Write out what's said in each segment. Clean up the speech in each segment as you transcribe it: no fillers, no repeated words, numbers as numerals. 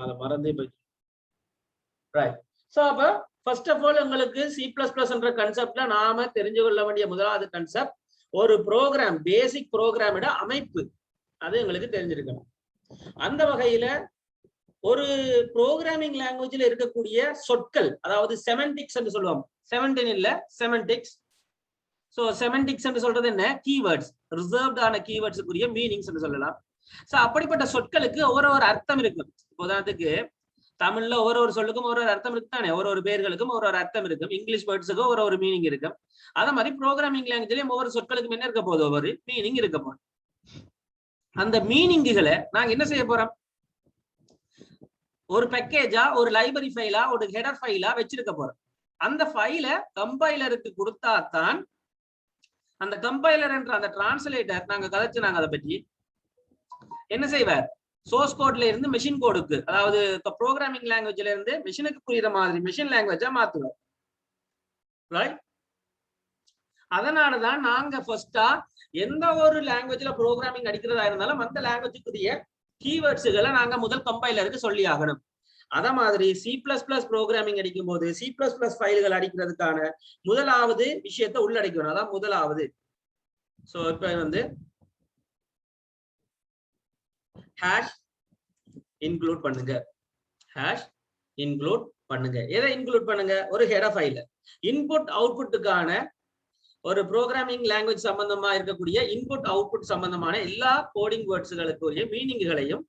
அதை மறந்தே போய் ரைட். ஸோ அப்போ ஃபர்ஸ்ட் ஆஃப் ஆல் உங்களுக்கு C++ன்ற கன்செப்ட்ல நாம தெரிஞ்சு கொள்ள வேண்டிய முதலாவது கன்செப்ட் ஒரு ப்ரோக்ராம், பேசிக் ப்ரோக்ராமோட அமைப்பு அது எங்களுக்கு தெரிஞ்சிருக்கணும். அந்த வகையில ஒரு ப்ரோக்ராமிங் லாங்குவேஜ்ல இருக்கக்கூடிய சொற்கள், அதாவது செமண்டிக்ஸ் என்று சொல்லுவோம். 17 இல்ல, செமண்டிக்ஸ். சோ செமண்டிக்ஸ் என்று சொல்றது என்ன? கீவேர்ட்ஸ், ரிசர்வ்ட் ஆன கீவேர்ட்ஸுக்குரிய மீனிங்ஸ் என்று சொல்லலாம். சோ அப்படிப்பட்ட சொற்களுக்கு ஒரு அர்த்தம் இருக்கு. உதாரணத்துக்கு தமிழ்ல ஒரு சொல்லுக்கும் ஒரு அர்த்தம் இருக்கு தானே, ஒரு பேர்களுக்கும் ஒரு அர்த்தம் இருக்கும். இங்கிலீஷ் வேர்ட்ஸுக்கும் ஒரு மீனிங் இருக்கும். அதே மாதிரி ப்ரோக்ராமிங் லாங்குவேஜ்லயும் ஒவ்வொரு சொற்களுக்கும் என்ன இருக்க போகுது? ஒரு மீனிங் இருக்க போகுது. அந்த மீனிங்குகளை நாங்க என்ன செய்ய போறோம்? ஒரு பேக்கேஜா, ஒரு லைப்ரரி ஃபைலா, ஒரு ஹெடர் ஃபைலா வச்சிருக்க போறோம். அந்த ஃபைல கம்பைலருக்கு கொடுத்தாதான் அந்த கம்பைலர் என்ற அந்த டிரான்ஸ்லேட்டர், நாங்க அதை பற்றி என்ன செய்வார்? சோர்ஸ் கோட்ல இருந்து மெஷின் கோடுக்கு, அதாவது ப்ரோக்ராமிங் லாங்குவேஜ்ல இருந்து மெஷினுக்கு புரியுற மாதிரி மெஷின் லாங்குவேஜா மாத்துவோம். ரைட்? அதனாலதான் நாங்க ஃபர்ஸ்டா எந்த ஒரு லாங்குவேஜ்ல ப்ரோக்ராமிங் அடிக்கிறதா இருந்தாலும் அந்த லாங்குவேஜுக்குரிய கீவேர்ட்ஸுகளை நாங்க முதல் கம்பைலருக்கு சொல்லி ஆகணும். அத மாதிரி C++ ப்ரோக்ராமிங் அடிக்கும் போது C++ ஃபைல்கள் அடிக்கிறதுக்கான முதலாவது விஷயத்தை உள்ளடக்கணும். அதான் முதலாவது. சோ இப்ப வந்து ஹேஷ் இன்க்ளூட் பண்ணுங்க. ஹேஷ் இன்க்ளூட் பண்ணுங்க. எதை இன்க்ளூட் பண்ணுங்க? ஒரு ஹெடர் ஃபைல இன்புட் அவுட்புட்டுக்கான ஒரு ப்ரோக்ராமிங் லாங்குவேஜ் சம்பந்தமா இருக்கக்கூடிய இன்புட் அவுட்புட் சம்பந்தமான எல்லா கோடிங் வேர்ட்ஸ்களுக்குரிய மீனிங்குகளையும்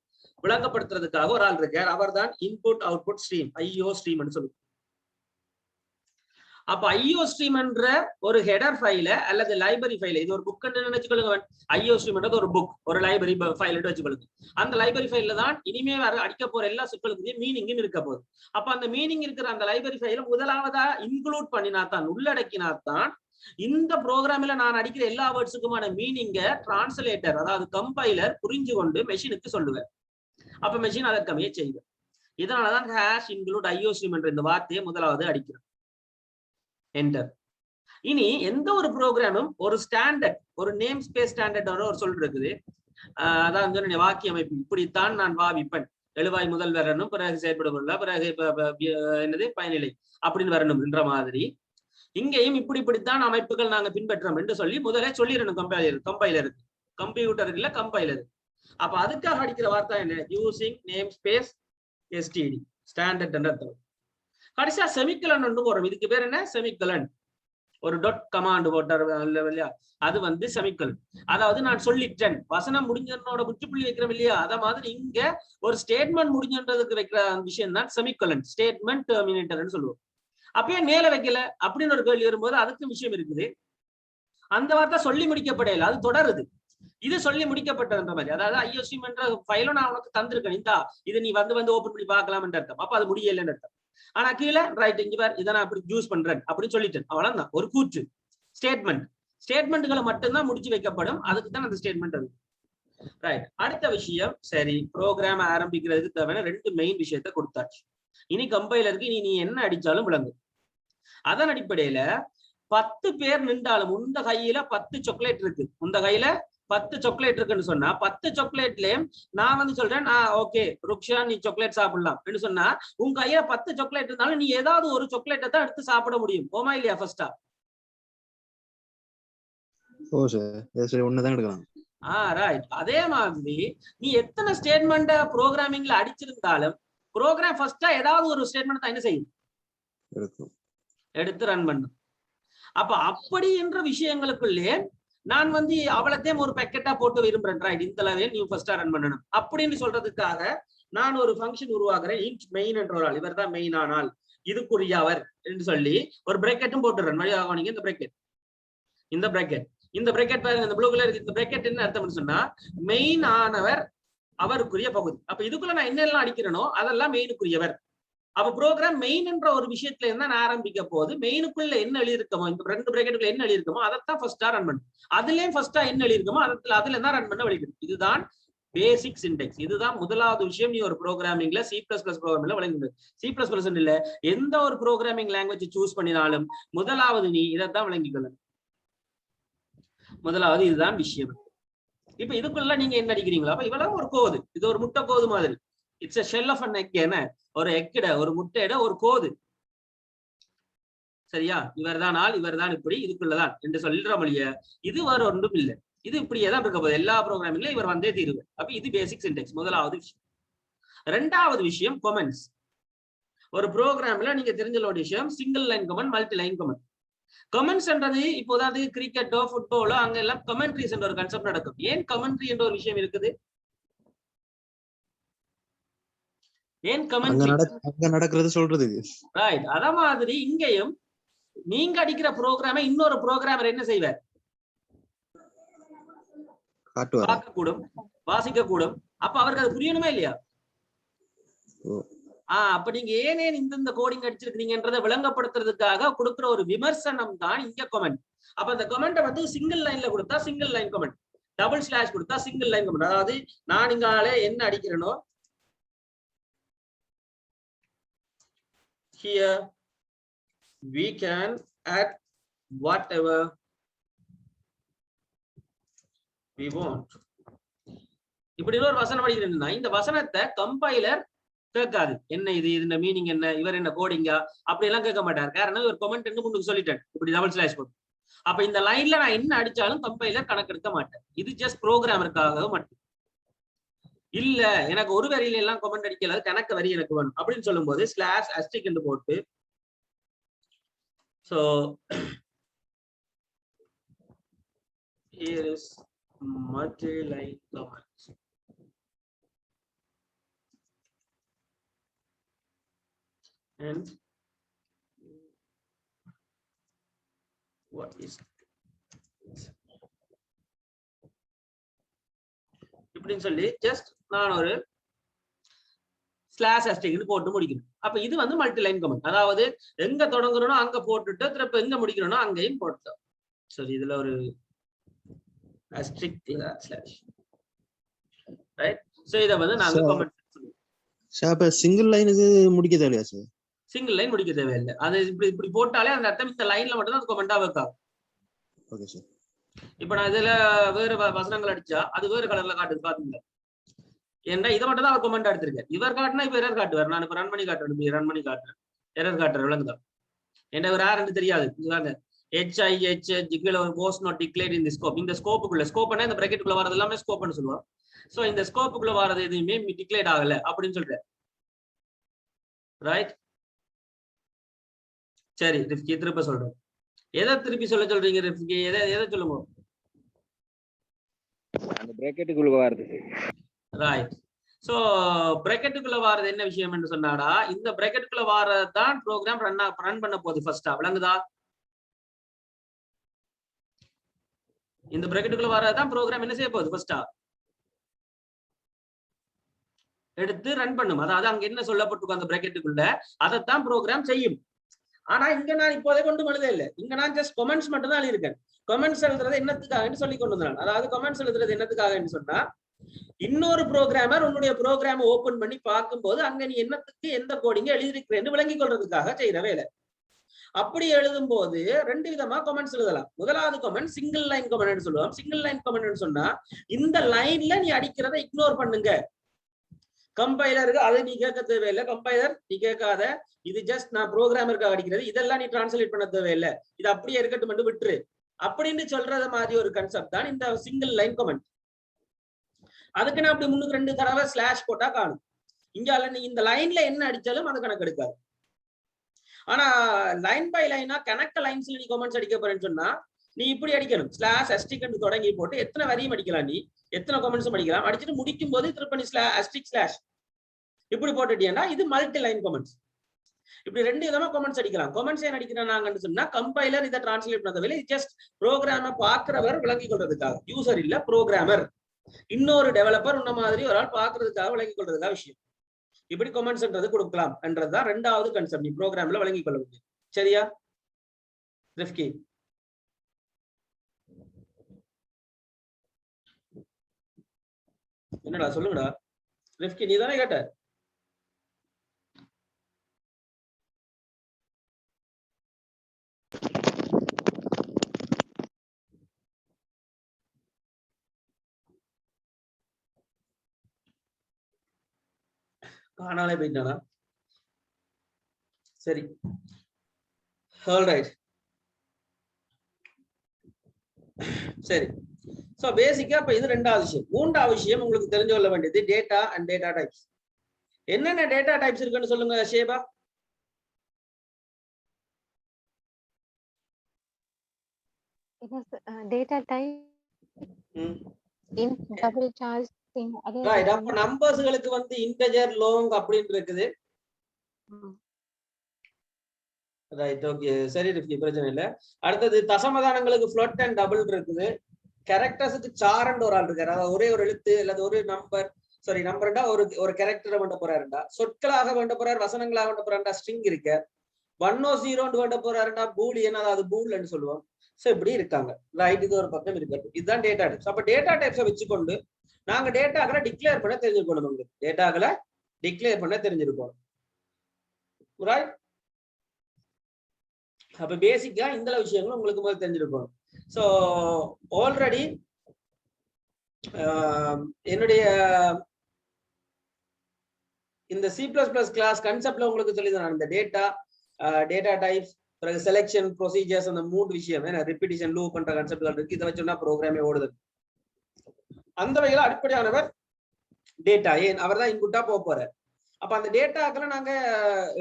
விளங்கப்படுத்துறதுக்காக ஒரு ஆள் இருக்கார். அவர் தான் input output stream, IO stream சொல்லுவோம். அப்ப IO ஸ்ட்ரீம் என்ற ஒரு ஹெடர் ஃபைல அல்லது லைப்ரரி ஃபைல, இது ஒரு புக் நினைச்சுக்கொள்ளுங்க. IO ஸ்ட்ரீம் என்றது ஒரு புக், ஒரு லைப்ரரி ஃபைல் வச்சுக்கொள்ளுங்க. அந்த லைப்ரரி ஃபைல தான் இனிமே அடிக்க போற எல்லா சொற்களுக்கும் மீனிங்கும் இருக்க போகுது. அப்ப அந்த மீனிங் இருக்கிற அந்த லைப்ரரி ஃபைல முதலாவதா இன்க்ளூட் பண்ணினாத்தான், உள்ளடக்கினாத்தான் இந்த ப்ரோக்ராம்ல நான் அடிக்கிற எல்லா வேர்ட்ஸுக்குமான மீனிங்க டிரான்ஸ்லேட்டர், அதாவது கம்பைலர் புரிஞ்சு கொண்டு மெஷினுக்கு சொல்லுவேன். அப்ப மெஷின் அதற்கமைய செய்வேன். இதனாலதான் ஹேஷ் இன்க்ளூட் IO ஸ்ட்ரீம் என்ற இந்த வார்த்தையை முதலாவது அடிக்கிறேன். என்டர். இனி எந்த ஒரு ப்ரோக்ராமும் ஒரு ஸ்டாண்டர்ட், ஒரு நேம் ஸ்பேஸ் ஸ்டாண்டர்ட் ஒரு சொல் இருக்குது. அதான் வாக்கிய அமைப்பு, இப்படித்தான் நான் பாவிப்பேன். எழுவாய் முதல் வரணும், பிறகு செயல்படுவதில்லை, பிறகு என்னது பயனிலை அப்படின்னு வரணும் என்ற மாதிரி இங்கேயும் இப்படித்தான் அமைப்புகள் நாங்க பின்பற்றோம் என்று சொல்லி முதலே சொல்லிடணும் கம்பைலருக்கு. கம்ப்யூட்டருக்கு இல்ல, கம்பைலர். அப்ப அதுக்காக அடிக்கிற வார்த்தை என்ன? Using name space STD, standard என்ற அர்த்தம். கடைசியா செமிக்கலன் ஒன்று போறோம். இதுக்கு பேர் என்ன? செமிக்கலன். ஒரு டாட் கமாண்ட் போட்டார் இல்லையா, அது வந்து செமிக்கலன். அதாவது நான் சொல்லிட்டேன், வசனம் முடிஞ்சனோட முற்றுப்புள்ளி வைக்கிறோம் இல்லையா, அத மாதிரி இங்க ஒரு ஸ்டேட்மெண்ட் முடிஞ்சன்றதுக்கு வைக்கிற விஷயம் தான் செமிக்கலன், ஸ்டேட்மெண்ட் டெர்மினேட்டர்னு சொல்லுவோம். அப்பயே மேல வைக்கல அப்படின்னு ஒரு கேள்வி வரும்போது அதுக்கு விஷயம் இருக்குது. அந்த வார்த்தை சொல்லி முடிக்கப்படையில, அது தொடருது. இது சொல்லி முடிக்கப்பட்டதுன்ற மாதிரி, அதாவது IO ஸ்ட்ரீம் என்ற ஃபைலும் நான் உனக்கு தந்திருக்கேன், இந்தா இது நீ வந்து ஓபன் பண்ணி பார்க்கலாம் என்ற அர்த்தம். அப்ப அது முடியலன்னு அர்த்தம். ஆனா கீழே ரைட் இங்க பார், இதை நான் அப்படி யூஸ் பண்றேன் அப்படின்னு சொல்லிட்டேன், அவ்வளவுதான். ஒரு கூற்று, ஸ்டேட்மெண்ட். ஸ்டேட்மெண்ட்களை மட்டும்தான் முடிச்சு வைக்கப்படும், அதுக்கு தான் அந்த ஸ்டேட்மெண்ட் அது. ரைட். அடுத்த விஷயம், சரி ப்ரோக்ராம் ஆரம்பிக்கிறதுக்கு தேவையான 2 மெயின் விஷயத்த கொடுத்தாச்சு. இனி கம்பைலருக்கு இனி நீ என்ன அடிச்சாலும் விளங்கும். அதன் அடிப்படையில 10 பேர் நின்றாலும், உந்த கையில 10 சாக்லேட் இருக்கு, உந்த கையில 10 சாக்லேட் இருக்குன்னு சொன்னா 10 சாக்லேட்லயும் நான் வந்து சொல்றேன், ஓகே ருக்ஷா நீ சாக்லேட் சாப்பிடலாம் அப்படின்னு சொன்னா, உங்க கையில 10 சாக்லேட் இருந்தாலும் நீ ஏதாவது ஒரு சாக்லேட்டை தான் எடுத்து சாப்பிட முடியும். ஓமா இல்லையா? ஃபர்ஸ்டா ஒண்ணுதான் எடுக்கலாம். ரைட். அதே மாதிரி நீ எத்தனை ஸ்டேட்மெண்ட் ப்ரோக்ராமிங்ல அடிச்சிருந்தாலும் ப்ரோக்ராம் ஃபர்ஸ்டா ஏதாவது ஒரு ஸ்டேட்மெண்ட் தான் என்ன செய்யும்? எடுத்து ரன் பண்ணும். அப்ப அப்படி என்ற விஷயங்களுக்குள்ளே நான் வந்து அவ்வளத்தையும் ஒரு பேக்கெட்டா போட்டு விரும்புறேன். ரைட், இந்த லெவலில் நீ ஃபர்ஸ்டா ரன் பண்ணணும் அப்படின்னு சொல்றதுக்காக நான் ஒரு ஃபங்க்ஷன் உருவாக்குறேன். இன்ட் மெயின் என்ற ஒரு ஆள், இவர் தான் மெயின் ஆனால் இதுக்குரியவர் என்று சொல்லி ஒரு பிரேக்கெட்டும் போட்டுறேன். வழியாக நீங்க இந்த பிரேக்கெட் பாருங்க, இந்த ப்ளூ கலர் இந்த பிரேக்கெட் என்ன அர்த்தம்னு சொன்னா, மெயின் ஆனவர் அவருக்குரிய பகுதி. அப்ப இதுக்குள்ள நான் என்னெல்லாம் அடிக்கிறேனோ அதெல்லாம் மெயினுக்குரியவர். அப்ப ப்ரோக்ராம் மெயின் என்ற ஒரு விஷயத்துல இருந்தா நான் ஆரம்பிக்க போது மெயினுக்குள்ள என்ன எழுதிருக்கமோ, இந்த 2 பிரேக்கெட்டுக்குள்ள என்ன எழுதிருக்கமோ அதைத்தான் ஃபர்ஸ்டா ரன் பண்ணும். அதுலயும் ஃபர்ஸ்டா என்ன எழுதிருக்கமோ அதுல தான் ரன் பண்ண வழிகிறது. இதுதான் பேசிக் சின்டெக்ஸ். இதுதான் முதலாவது விஷயம். நீ ஒரு ப்ரோக்ராமிங்ல C++ ப்ரோக்ராமிங்ல வழங்குது. C++ இல்ல, எந்த ஒரு ப்ரோக்ராமிங் லாங்குவேஜ் சூஸ் பண்ணினாலும் முதலாவது நீ இதைத்தான் விளங்கிக்கொள்ளணும். முதலாவது இதுதான் விஷயம். இப்ப இதுக்குள்ள நீங்க என்ன அடிக்கிறீங்களா? அப்ப இவ்வளவு ஒரு கோது, இது ஒரு முட்டை கோது மாதிரி. It's a shell of an egg. என்ன ஒரு எக்கிட ஒரு முட்டையிட ஒரு கோது. சரியா? இவர்தான் ஆள், இவர்தான் இப்படி, இதுக்குள்ளதான் என்று சொல்ற மொழிய இது வேற ஒன்றும் இல்லை. இது இப்படியே தான் இருக்க போகுது எல்லா ப்ரோக்ராமிங்ல. இவர் வந்தே தீருவார். அப்ப இது பேசிக் சின்டெக்ஸ், முதலாவது விஷயம். ரெண்டாவது விஷயம் கொமெண்ட்ஸ். ஒரு ப்ரோக்ராம்ல நீங்க தெரிஞ்ச விஷயம் single line comment, multi line comment. கமெண்ட்ஸ்ன்றது இப்போதாவது கிரிக்கெட்டோ ஃபுட்பாலோ அங்க எல்லாம் கமெண்ட்ரிஸ் என்ற ஒரு கான்செப்ட் நடக்கும். ஏன் கமெண்ட்ரி என்ற ஒரு விஷயம் இருக்குது? ஏன் கமெண்ட்ரி நடக்கிறது சொல்றது? ரைட். அத மாதிரி இங்கேயும் நீங்க அடிக்கிற ப்ரோக்ராமை இன்னொரு ப்ரோக்ராமர் என்ன செய்வார்? பார்க்க கூடும், வாசிக்க கூடும். அப்ப அவருக்கு அது புரியணுமா இல்லையா? அப்ப நீங்க ஏனே இந்த கோடிங் அடிச்சிருக்கீங்கன்றதை விளங்கப்படுத்துறதுக்காக கொடுக்குற ஒரு விமர்சனம் தான் இங்க கமெண்ட். அப்ப அந்த கமெண்ட்டை வந்து சிங்கிள் லைன்ல கொடுத்தா single line comment, double slash கொடுத்தா சிங்கிள் லைன் கமெண்ட். அதாவது நான் இங்க என்ன அடிக்கிறேனோ here we can add whatever we want. இப்படி ஒரு வசனம் படிக்கிறேன்னா இந்த வசனத்தை கம்பைலர் கேட்காது. என்ன இது, இந்த மீனிங் என்ன, இவர் என்ன கோடிங்கா அப்படி எல்லாம் கேட்க மாட்டார். காரணம் இவர் கமெண்ட் முன்னுக்கு சொல்லிட்டேன் இப்படி டபுள் ஸ்லாஷ் போட்டு. அப்ப இந்த லைன்ல நான் என்ன அடிச்சாலும் கம்பைலர் கணக்கெடுக்க மாட்டேன். இது ஜஸ்ட் ப்ரோக்ராமருக்காக மட்டும். இல்ல எனக்கு ஒரு வரியில எல்லாம் கமெண்ட் அடிக்கல, கணக்கு வரி எனக்கு வேணும் அப்படின்னு சொல்லும் போது ஸ்லாஷ் அஸ்டிக் என்று போட்டு so here is multi-line comments. And what is இப்படின்னு சொல்லி ஜஸ்ட் நான் ஒரு ஸ்லாஷ் அஸ்டிக்னு போட்டு முடிக்கணும். அப்ப இது வந்து மல்டி லைன் கமெண்ட். அதாவது எங்க தொடங்குறனோ அங்க போட்டுட்டு திருப்ப எங்க முடிக்கணும்னோ அங்கேயும் போட்டோம். சரி, இதுல ஒரு அஸ்டிக் ஸ்லாஷ் ரைட். சோ இத வந்து நாங்க கமெண்ட் சொல்லுவோம். சார் அப்ப சிங்கிள் லைனுக்கு முடிக்க தேவையா சார்? சிங்கிள் லைன் முடிக்க தேவையில்லை. அது இப்படி போட்டாலே அந்த அர்த்தம் இந்த லைன்ல மட்டும் தான் அது கமெண்டா ஒர்க் ஆகும். Okay sir. இப்ப நான் இதுல வேற வசனங்கள் அடிச்சா அது வேற கலர்ல காட்டுது பாத்தீங்களா? ஏன்னா இதை மட்டும் தான் அவர் கமெண்ட் எடுத்திருக்கேன். இவர் காட்டினா இப்ப எரர் காட்டுவார். நான் இப்ப ரன் பண்ணி காட்டுறேன், எரர் காட்டுறேன். விளங்குதான்? என்ன இவர் யாருன்னு தெரியாது. HIH கீழே ஒரு was not declared in the scope. இந்த ஸ்கோப்புக்குள்ள, ஸ்கோப்னா இந்த பிராக்கெட்டுக்குள்ள வரது எல்லாமே ஸ்கோப்னு சொல்லுவோம். சோ இந்த ஸ்கோப்புக்குள்ள வரது எதுவுமே டிக்ளேர்ட் ஆகல அப்படின்னு சொல்றேன். ரைட். சரி ரிஃப்கி திருப்ப சொல்றேன். எதை திருப்பி சொல்றீங்க ரிஃப்கி? எதை சொல்லுங்க? அந்த பிராக்கெட்டுக்குள்ள வரது. ரைட். சோ பிராக்கெட்டுக்குள்ள வாரது என்ன விஷயம் என்று சொன்னாடா, இந்த பிராக்கெட்டுக்குள்ள வாரதான் ப்ரோக்ராம் ரன் பண்ண போகுது ஃபர்ஸ்டா. விளங்குதா? இந்த பிராக்கெட்டுக்குள்ள வாரதான் ப்ரோக்ராம் என்ன செய்ய போகுது ஃபர்ஸ்டா எடுத்து ரன் பண்ணும். அதாவது அங்க என்ன சொல்லப்பட்டிருக்கும் அந்த பிராக்கெட்டுக்குள்ள அதைத்தான் ப்ரோக்ராம் செய்யும். ஆனா இங்க நான் இப்போதே கொண்டு எழுத இல்லை. இங்க நான் ஜஸ்ட் கமெண்ட்ஸ் மட்டும் தான் எழுதியிருக்கேன். கமெண்ட்ஸ் எழுதுறது என்னத்துக்காக சொல்லி கொண்டு வந்தான். அதாவது கமெண்ட்ஸ் எழுதுறது என்னத்துக்காக சொன்னா, இன்னொரு ப்ரோக்ராமர் உன்னுடைய ப்ரோக்ராம் ஓபன் பண்ணி பார்க்கும்போது அங்க நீ என்னத்துக்கு எந்த கோடிங்க எழுதிருக்கிறேன்னு விளங்கிக் கொள்றதுக்காக செய்யற வேலை. அப்படி எழுதும் போது ரெண்டு விதமா கமெண்ட்ஸ் எழுதலாம். முதலாவது கமெண்ட் சிங்கிள் லைன் கமெண்ட் சொல்லுவோம். சிங்கிள் லைன் கமெண்ட் சொன்னா இந்த லைன்ல நீ அடிக்கிறத இக்னோர் பண்ணுங்க. கம்பைலருக்கு அது நீ கேட்க தேவையில்லை. கம்பைலர் நீ கேட்காத, இது ஜஸ்ட் நான் ப்ரோக்ராமருக்காக அடிக்கிறது, இதெல்லாம் நீ டிரான்ஸ்லேட் பண்ண தேவையில்லை, இது அப்படியே இருக்கட்டும் விட்டுரு அப்படின்னு சொல்றது மாதிரி ஒரு கான்செப்ட் தான் இந்த சிங்கிள் லைன் கமெண்ட். அதுக்கு நான் அப்படி முன்னுக்கு 2 தடவை ஸ்லாஷ் போட்டா காணும். இங்கால நீ இந்த லைன்ல என்ன அடிச்சாலும் அது கணக்கு எடுக்காது. ஆனா லைன் பை லைனா கனெக்ட் லைன்ஸ்ல நீ கமெண்ட்ஸ் அடிக்க போறேன்னு சொன்னா நீ இப்படி அடிக்கணும். ஸ்லாஷ் அஸ்டிக் தொடங்கி போட்டு எத்தனை வரியும் அடிக்கலாம், நீ எத்தனை கமெண்ட்ஸும் அடிக்கலாம். அடிச்சுட்டு முடிக்கும் போது திருப்ப நீ அஸ்டிக் ஸ்லாஷ் இப்படி போட்டுட்டீங்கன்னா இது மல்டி லைன் கமெண்ட்ஸ். இப்படி 2 விதமா கமெண்ட்ஸ் அடிக்கலாம். கமெண்ட்ஸ் ஏன் அடிக்கிறாங்கன்னு சொன்னா கம்பைலர் இதை டிரான்ஸ்லேட் பண்ண தேவையில்லை. ஜஸ்ட் ப்ரோக்ராம பாக்குறவர் விளங்கிக் கொள்றதுக்காக. யூசர் இல்ல, ப்ரோக்ராமர், இன்னொரு டெவலப்பர் உன்ன மாதிரி ஒரு ஆள் பாக்குறதுக்காக விளங்கிக் கொள்றதுக்காக விஷயம். இப்படி கமெண்ட்ஸ்ன்றது கொடுக்கலாம் என்றதுதான் 2வது கான்செப்ட். நீ ப்ரோக்ராம்ல விளங்கிக் கொள்ள முடியும். சரியா ரிஃப்கி? என்னடா சொல்லுங்கடா ரிஃப்கி, நீ தானே கேட்ட? காணாலே போயிட்டானா? சரி, ஆல்ரைட். சரி, சோ பேசிக்கா இப்ப இது ரெண்டாவது விஷயம். மூன்றாவது விஷயம் உங்களுக்கு தெரிஞ்சு கொள்ள வேண்டியது டேட்டா அண்ட் டேட்டா டைப்ஸ். என்னென்ன டேட்டா டைப்ஸ் இருக்குன்னு சொல்லுங்க Sheba. Data type in double charge thing அது ரைட். அப்ப நம்பர்ஸ்களுக்கு வந்து இன்டஜர், லாங் அப்படின்னு இருக்குது. ரைட், ஓகே, சரி ரிஃப்கி, பிரச்சனை இல்ல. அடுத்தது தசமதானங்களுக்கு ஃப்ளட் அண்ட் டபுள் இருக்குது. கேரக்டர்ஸுக்கு சார்ன்னு ஒரு ஆள் இருக்காரு. அதாவது ஒரே ஒரு எழுத்து அல்லது ஒரு நம்பர், சாரி நம்பர்டா ஒரு கேரக்டரை வேண்ட போறாருண்டா, சொற்களாக வேண்ட போறாரு, வசனங்களாக வேண்ட போறாருண்டா ஸ்ட்ரிங் இருக்க, 1 0 வேண்ட போறாருண்டா பூலியன், அதாவது பூல்னு சொல்லுவோம். சோ இப்படி இருக்காங்க. ரைட், இது ஒரு பக்கம் இருக்காது. இதுதான் டேட்டா டைப்ஸ். அப்ப டேட்டா டைப்ஸை வச்சுக்கொண்டு நாங்க டேட்டாக்களை டிக்ளேர் பண்ண தெரிஞ்சுக்கணும். உங்களுக்கு டேட்டாக்களை டிக்ளேர் பண்ண தெரிஞ்சிருக்கணும். ரைட். அப்ப பேசிக்கா இந்த விஷயங்களும் உங்களுக்கு முதல்ல தெரிஞ்சிருக்கணும். சோ ஆல்ரெடி என்னுடைய இந்த C++ கிளாஸ் கன்செப்ட்ல உங்களுக்கு சொல்லிதான் இந்த டேட்டா டைப்ஸ், பிறகு செலெக்ஷன் ப்ரொசீஜர்ஸ், அந்த 3 விஷயம், ரிப்பீட்டிஷன், லூப் பண்ற கன்செப்ட்கள் இருக்கு. இதை வச்சோம்னா ப்ரோக்ராமே ஓடுது. அந்த வகையில அடிப்படையானவர் டேட்டா. ஏன் அவர் தான் இன்புட்டா போறாரு. அப்ப அந்த டேட்டாக்களை நாங்க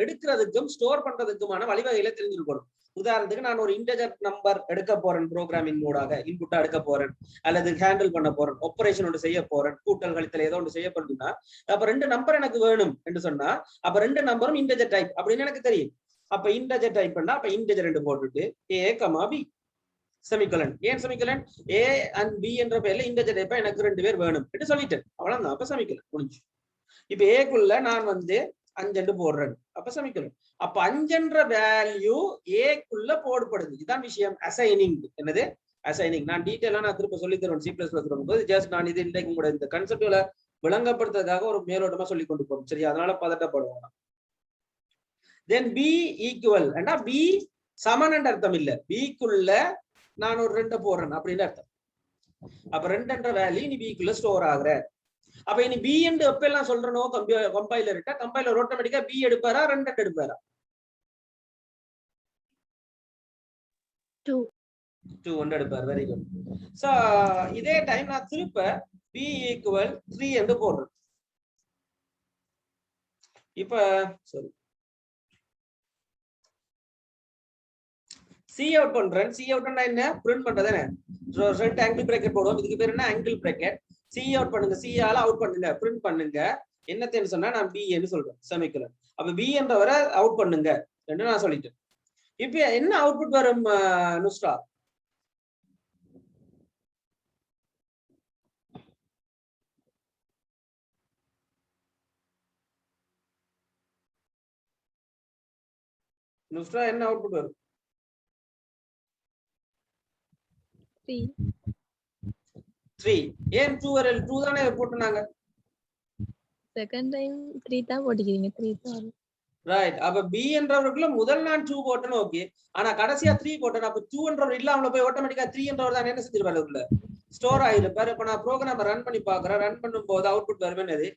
எடுக்கிறதுக்கும் ஸ்டோர் பண்றதுக்குமான வழிவகைகளை தெரிஞ்சிருக்கணும். உதாரணத்துக்கு நான் ஒரு இன்டஜர் நம்பர் எடுக்க போறேன், ப்ரோக்ராமிங் மூடாக இன்புட்டா எடுக்க போறேன், அல்லது ஹேண்டில் பண்ண போறேன், ஆபரேஷன் ஒன்று செய்ய போறேன், கூட்டல் கழித்தல் ஏதோ ஒன்று செய்யப்படுதுன்னா, அப்ப 2 நம்பர் எனக்கு வேணும் என்று சொன்னா, அப்ப 2 நம்பரும் இன்டஜர் டைப் அப்படின்னு எனக்கு தெரியும். அப்ப இன்டஜர் டைப் பண்ணா அப்ப இன்டஜர் 2 போட்டுட்டு A, B செமிகோலன். ஏன் செமிகோலன்? A and B என்ற பேர்ல இன்டஜர் டைப்பா எனக்கு 2 பேர் வேணும் என்று சொல்லிட்டேன். அவ்வளவுதான். அப்ப செமிகோலன் முடிஞ்சு. இப்ப ஏக்குள்ள நான் வந்து 5 போடுறேன், அப்ப செமிகோலன். அப்ப 5 வேல்யூ ஏக்குள்ள போடப்படுது. இதுதான் விஷயம். அசைனிங். என்னது அசைனிங்? நான் டீடைலா நான் திரும்ப சொல்லி தருவேன் C++ வரும்போது. ஜஸ்ட் நான் இது இன்றைக்கு கூட இந்த கன்செப்ட்ல விளங்கப்படுத்துறதுக்காக ஒரு மேலோட்டமா சொல்லி கொண்டு போறோம். சரி, அதனால பதட்டப்படுவோம். தென் B ஈக்குவல் என்றா B சமன் என்ற அர்த்தம் இல்ல. Bக்குள்ள நான் ஒரு 2 போடுறேன் அப்படின்னு அர்த்தம். அப்ப 2 வேல்யூ நீ Bக்குள்ள ஸ்டோர் ஆகுற. அப்ப இனி B என்று எப்ப எல்லாம் சொல்றனோ கம்பைலர் கிட்ட, கம்பைலர் ஆட்டோமேட்டிக்கா B எடுப்பாரா 2 எடுப்பாரா? 2 எடுப்பார். Very good. சோ இதே டைம் நான் திருப்ப B ஈக்குவல் 3 என்று போடுறேன். இப்ப சரி, சி அவுட் பண்றேன். சி அவுட்னா என்ன? பிரிண்ட் பண்றது என்ன? ரெண்டு ஆங்கிள் பிராக்கெட் போடுவோம். இதுக்கு பேர் என்ன? Angle bracket. சி அவுட் பண்ணுங்க, சி ஆல அவுட் பண்ணுங்க, பிரிண்ட் பண்ணுங்க. என்னத்தேன்னு சொன்னா நான் B ன்னு சொல்றேன், செமிகோலன். அப்ப B என்றவரை அவுட் பண்ணுங்க என்று நான் சொல்லிட்டேன். இப்ப என்ன அவுட்புட் வரும் நுஸ்ரா? நுஸ்ரா என்ன அவுட்புட் வரும்? 3. ஏன் 2 வரல? 2 தானே போட்டுனாங்க. செகண்ட் டைம் 3 தான் போட்டுக்கிறீங்க. 3 தான். ரைட். அப்ப B என்றவருக்குள்ள முதல் நான் 2 போட்டேன், ஓகே. ஆனா கடைசியா 3 போட்டேன். அப்ப 2 என்றவர் இல்லாமல போய் ஆட்டோமேட்டிக்கா 3 என்றவர் தான் என்ன செஞ்சிருப்பாரு? உள்ள ஸ்டோர் ஆயிருப்பாரு. இப்ப நான் ப்ரோக்ராம் ரன் பண்ணி பாக்குறேன். ரன் பண்ணும்போது அவுட்புட் வரும் என்னது?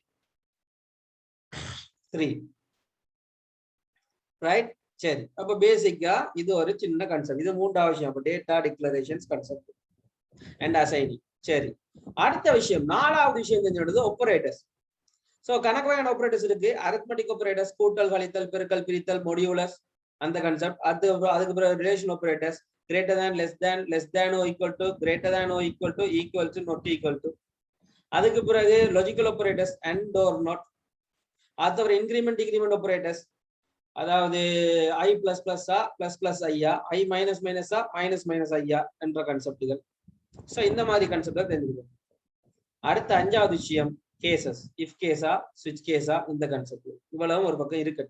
3. ரைட். சரி, அப்ப பேசிக்கா இது ஒரு சின்ன கான்செப்ட். இது மூன்றாவது விஷயம். அப்ப data declarations concept and assigning. சரி, அடுத்த விஷயம், நாலாவது விஷயம் தெரிஞ்சது ஆபரேட்டர்ஸ். சோ கணக்கு வகையான ஆபரேட்டர்ஸ் இருக்கு. அரித்மெட்டிக் ஆபரேட்டர்ஸ், கூட்டல், கழித்தல், பெருக்கல், பிரித்தல், மாடுலஸ், அந்த கான்செப்ட். அதுக்கு பிறகு relation operators, greater than, less than or equal to, greater than or equal to, not equal to. அதுக்கு பிறகு logical operators, and or not. அது ஒரு இன்கிரிமெண்ட் டிக்ரிமெண்ட் ஆபரேட்டர்ஸ், அதாவது i பிளஸ் பிளஸ்ஸா பிளஸ் பிளஸ் ஐயா, i minus மைனஸா minus minus ஐயா என்ற கான்செப்டுகள். So இந்த மாதிரி கான்செப்ட் தெரிஞ்சுக்கணும். அடுத்த அஞ்சாவது விஷயம் கேசஸ், இஃப் கேஸா ஸ்விட்ச் கேஸா, இந்த கான்செப்ட். இவ்வளவு ஒரு பக்கம் இருக்கு.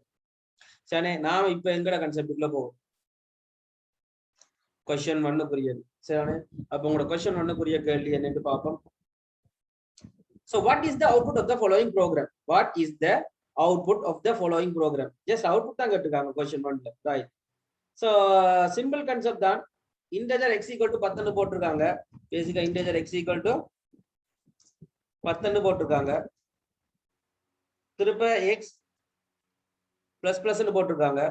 சரி, நாம இப்ப எங்கட கான்செப்டுக்குள்ள போவோம். क्वेश्चन 1 புரியுது. சரி, அப்ப உங்களோட क्वेश्चन 1 புரிய கேள்வி என்னன்னு பாப்போம். So what is the output of the following program? What is the output of the following program? Just output தான் கேட்டிருக்காங்க क्वेश्चन 1ல. ரைட். So simple concept தான். integer x equal to 10 ன்னு போட்டுருக்காங்க. பேசிக்கா integer x equal to 10 ன்னு போட்டுருக்காங்க. திருப்ப எக்ஸ் பிளஸ் பிளஸ் போட்டிருக்காங்க.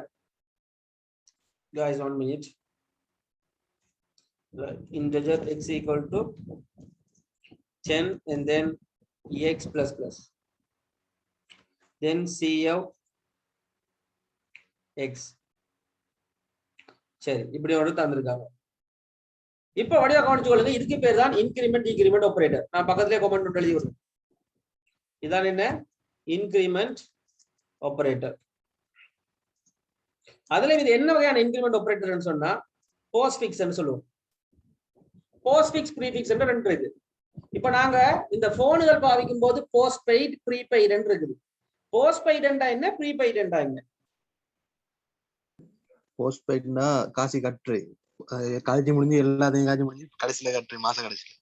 guys 1 minute. Integer x equal to 10 and then x plus plus, then c of x. சரி, இப்படி ஒரு தந்திருக்காங்க. இப்ப வடிவா கவனிச்சுக்கொள்ளுங்க. இதுக்கு பேர் தான் இன்கிரிமெண்ட் டிகிரிமெண்ட் ஆபரேட்டர். நான் பக்கத்துலயே கமெண்ட் எழுதி விடுறேன். இதான் என்ன? Increment operator. அதுல இது என்ன வகையான இன்கிரிமெண்ட் ஆபரேட்டர்னு சொன்னா போஸ்ட் ஃபிக்ஸ்னு சொல்லுவோம். போஸ்ட் ஃபிக்ஸ் ப்ரீஃபிக்ஸ் என்ற ரெண்டு இருக்கு. இப்ப நாங்க இந்த போனுகள் பாவிக்கும் போது போஸ்ட் பெய்ட் ப்ரீபெய்ட் இருக்குது. போஸ்ட் பெய்ட் என்றா என்ன, ப்ரீபெய்ட் என்றா என்ன? போஸ்ட் பெய்ட்னா காசு கட்டுரு, காலேஜ் முடிஞ்சு எல்லாத்தையும் காலேஜ் முடிஞ்சு கடைசியில கட்டுரு, மாசம் கடைசியில.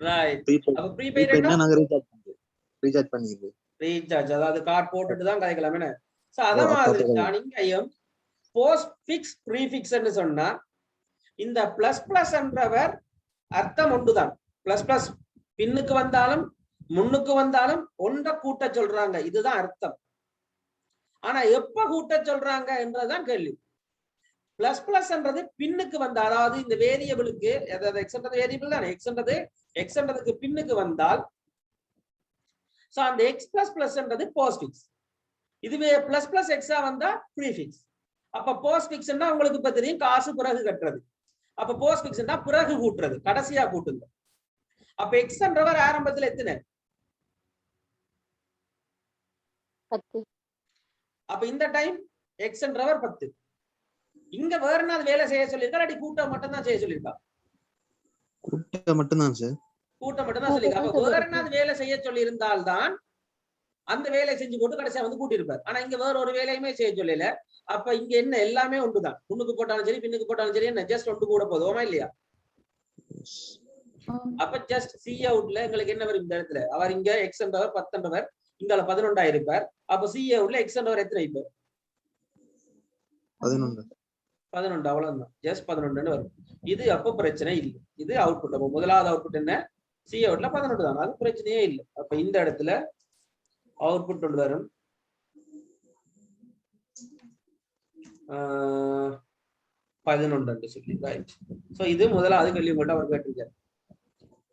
ரைட். அப்ப ப்ரீபெய்ட்னா நாங்க ரீசார்ஜ் பண்ணிடுது. ரீசார்ஜ், அதாவது கார்டு போட்டுட்டு தான் கதைக்கலாம் என்ன. சோ அத மாதிரி தான் இங்கேயும் போஸ்ட் ஃபிக்ஸ் ப்ரீஃபிக்ஸ் என்று சொன்னா இந்த பிளஸ் பிளஸ் என்றவர் அர்த்தம் ஒன்றுதான். பிளஸ் பிளஸ் பின்னுக்கு வந்தாலும் முன்னுக்கு வந்தாலும் ஒன்றை கூட்ட சொல்றாங்க, இதுதான் அர்த்தம். ஆனா எப்ப கூட்ட சொல்றாங்க என்றதான் கேள்வி. பிளஸ் பிளஸ் என்றது பின்னுக்கு வந்தா, அதாவது இந்த வேரியபிளுக்கு, அதாவது எக்ஸ் என்றது வேரியபிள் தானே, எக்ஸ் என்றதுக்கு பின்னுக்கு வந்தால் சோ அந்த எக்ஸ் பிளஸ் பிளஸ் என்றது போஸ்ட் ஃபிக்ஸ். இதுவே பிளஸ் பிளஸ் எக்ஸா வந்தா ப்ரீஃபிக்ஸ். அப்ப போஸ்ட் ஃபிக்ஸ்னா உங்களுக்கு இப்ப தெரியும், காசு பிறகு கட்டுறது. அப்ப போஸ்ட் ஃபிக்ஸ்னா பிறகு கூட்டுறது, கடைசியா கூட்டுங்க. அப்ப எக்ஸ் என்றவர் ஆரம்பத்துல எத்தனை? 10. அப்ப இந்த டைம் எக்ஸ் என்றவர் 10. இங்க வேற என்ன வேலை செய்ய சொல்லிருக்கா, இல்லாட்டி கூட்டம் மட்டும் தான் செய்ய சொல்லிருக்கா? கூட்டம் மட்டும் தான் சார். கூட்டம் மட்டும் தான் சொல்லிருக்கா. அப்ப வேற என்ன வேலை செய்ய சொல்லி இருந்தால்தான் அந்த வேலையை செஞ்சு போட்டு கடைசியா வந்து கூட்டியிருப்பார். ஆனா இங்க வேற ஒரு வேலையுமே செய்ய சொல்லல. அப்ப இங்க என்ன, எல்லாமே ஒன்றுதான். முன்னுக்கு போட்டாலும் சரி பின்னுக்கு போட்டாலும் சரி, என்ன ஜஸ்ட் ஒன்று கூட போதுமா இல்லையா? அப்ப ஜஸ்ட் சி அவுட்ல எங்களுக்கு என்ன வரும் இந்த இடத்துல, அவர் இங்க எக்ஸ் என்றவர் 10 என்றவர், இங்கால 11 இருப்பார். அப்ப சி அவுட்ல எக்ஸ் என்றவர் எத்தனை இருப்பார்? 11. அவ்வளவுதான், ஜஸ்ட் 11 வரும். இது அப்ப பிரச்சனை இல்லை. இது அவுட்புட். அப்ப முதலாவது அவுட்புட் என்ன? சி அவுட்ல 11 தான், அது பிரச்சனையே இல்லை. அப்ப இந்த இடத்துல அவுட்புட் ஒன்று வரும் 11 சொல்லி. ரைட். சோ இது முதலாவது கேள்வி மட்டும் அவர் கேட்டிருக்காரு,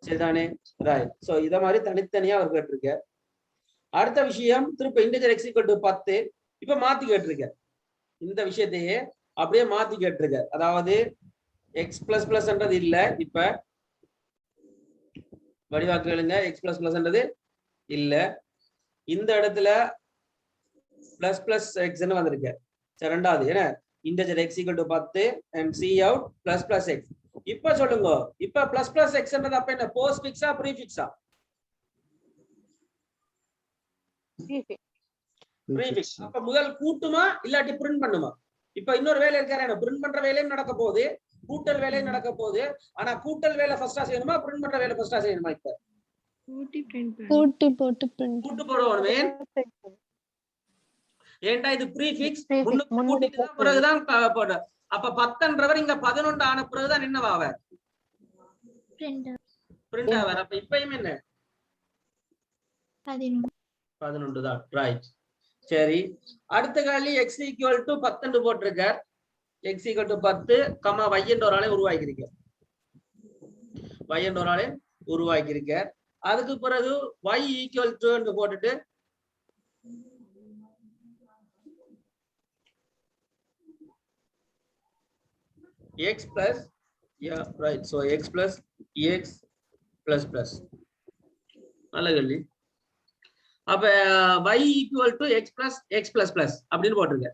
சரிதானே? ரைட். சோ இத மாதிரி தனித்தனியா அவர் கேட்டிருக்கார். அடுத்த விஷயம், திருப்ப இன்டிஜர் எக்ஸ் ஈக்குவல் டு 10 இப்ப மாத்தி கேட்டிருக்கார். இந்த விஷயத்தையே அப்படியே மாத்தி கேட்டிருக்கார். அதாவது எக்ஸ் பிளஸ் பிளஸ் என்றது இல்ல, இப்ப வடிவா கேளுங்க. எக்ஸ் பிளஸ் பிளஸ் என்றது இல்ல, இந்த இடத்துல பிளஸ் பிளஸ் எக்ஸ்ன்னு வந்திருக்கு. சரி, ரெண்டாவது என்ன, integer X equal to 10 and C out plus plus X. இப்ப சொல்லுங்க, இப்ப பிளஸ் பிளஸ் எக்ஸ்ன்றது அப்ப என்ன, போஸ்ட் ஃபிக்ஸா ப்ரீஃபிக்ஸா? ப்ரீஃபிக்ஸ். அப்ப முதல் கூட்டுமா இல்லாட்டி பிரிண்ட் பண்ணுமா? இப்ப இன்னொரு வேலை இருக்காரு, பிரிண்ட் பண்ற வேலையும் நடக்க போகுது, கூட்டல் வேலையும் நடக்க போகுது. ஆனா கூட்டல் வேலை ஃபர்ஸ்டா செய்யணுமா, பிரிண்ட் பண்ற வேலை ஃபர்ஸ்டா செய்யணுமா? இப்ப கூட்டி போட்டு print கூட்டு போடுவோமே, ஏன்டா இது ப்ரீஃபிக்ஸ், முன்னுக்கு கூட்டிட்டு தான் பிறகுதான் போட. அப்ப 10ன்றவர் இங்க 11 ஆன பிறகுதான் என்னவாவ பிரிண்ட் ஆவார். அப்ப இப்பயும் என்ன 11 தான். ரைட். சரி, அடுத்த கேள்வி எக்ஸ் ஈக்குவல் டு 10 போட்டிருக்கார். எக்ஸ் ஈக்குவல் டு 10, y என்ற ஒரு ஆளை உருவாக்கியிருக்கார். y என்ற ஒரு ஆளை உருவாக்கியிருக்கார். அதுக்கு பிறகு y ஈக்குவல் டு போட்டுட்டு x plus, yeah right, so x plus x plus plus. நல்ல கேள்வி. அப்ப y equal to x plus plus அப்படின்னு போட்டிருக்க.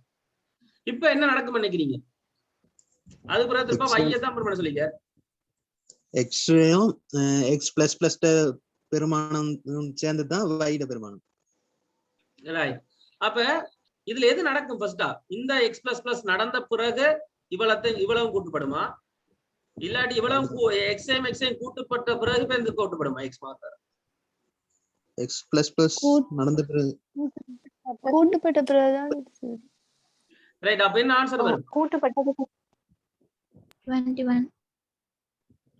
இப்ப என்ன நடக்கும் நினைக்கிறீங்க? அதுக்கு பிறகு திரும்ப y தான் பண்ண சொல்லிங்க. x-யும் x plus plus பெருமானம் சேர்ந்து தான் y ட பெருமானம். ரைட். அப்ப இதுல எது நடக்கும் ஃபர்ஸ்டா? இந்த x plus plus நடந்த பிறகு இவ்வளவு கூட்டுப்படுமா, இல்லாட்டி இவ்வளவு xm கூட்டுப்பட்ட பிறகு இந்த கூட்டுப்படுமா? x மாத்திரம் x plus plus நடந்த பிறகு கூட்டுப்பட்ட பிறகுதான். ரைட். அப்ப என்ன ஆன்சர் வரும்? கூட்டுப்பட்டது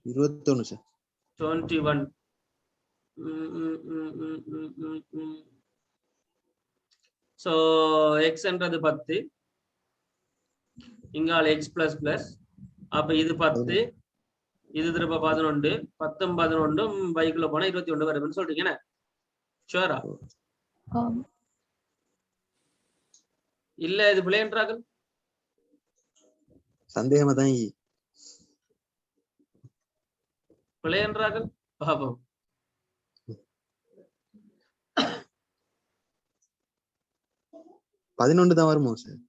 21 சார். 21. சோ எக்ஸ்ன்றது 10, இங்கால எக்ஸ் பிளஸ் பிளஸ், அப்ப இது 10, இது திரும்ப 11, 10 11 பைக்குள்ள போனா 21 வருதுன்னு சொல்றீங்க என்ன? ஷுவரா? இல்ல இது பிளேன்றாக சந்தேகமா தான் பிளேன்றாக பாப்போம். பதினொன்று தான் வருமோ சார்?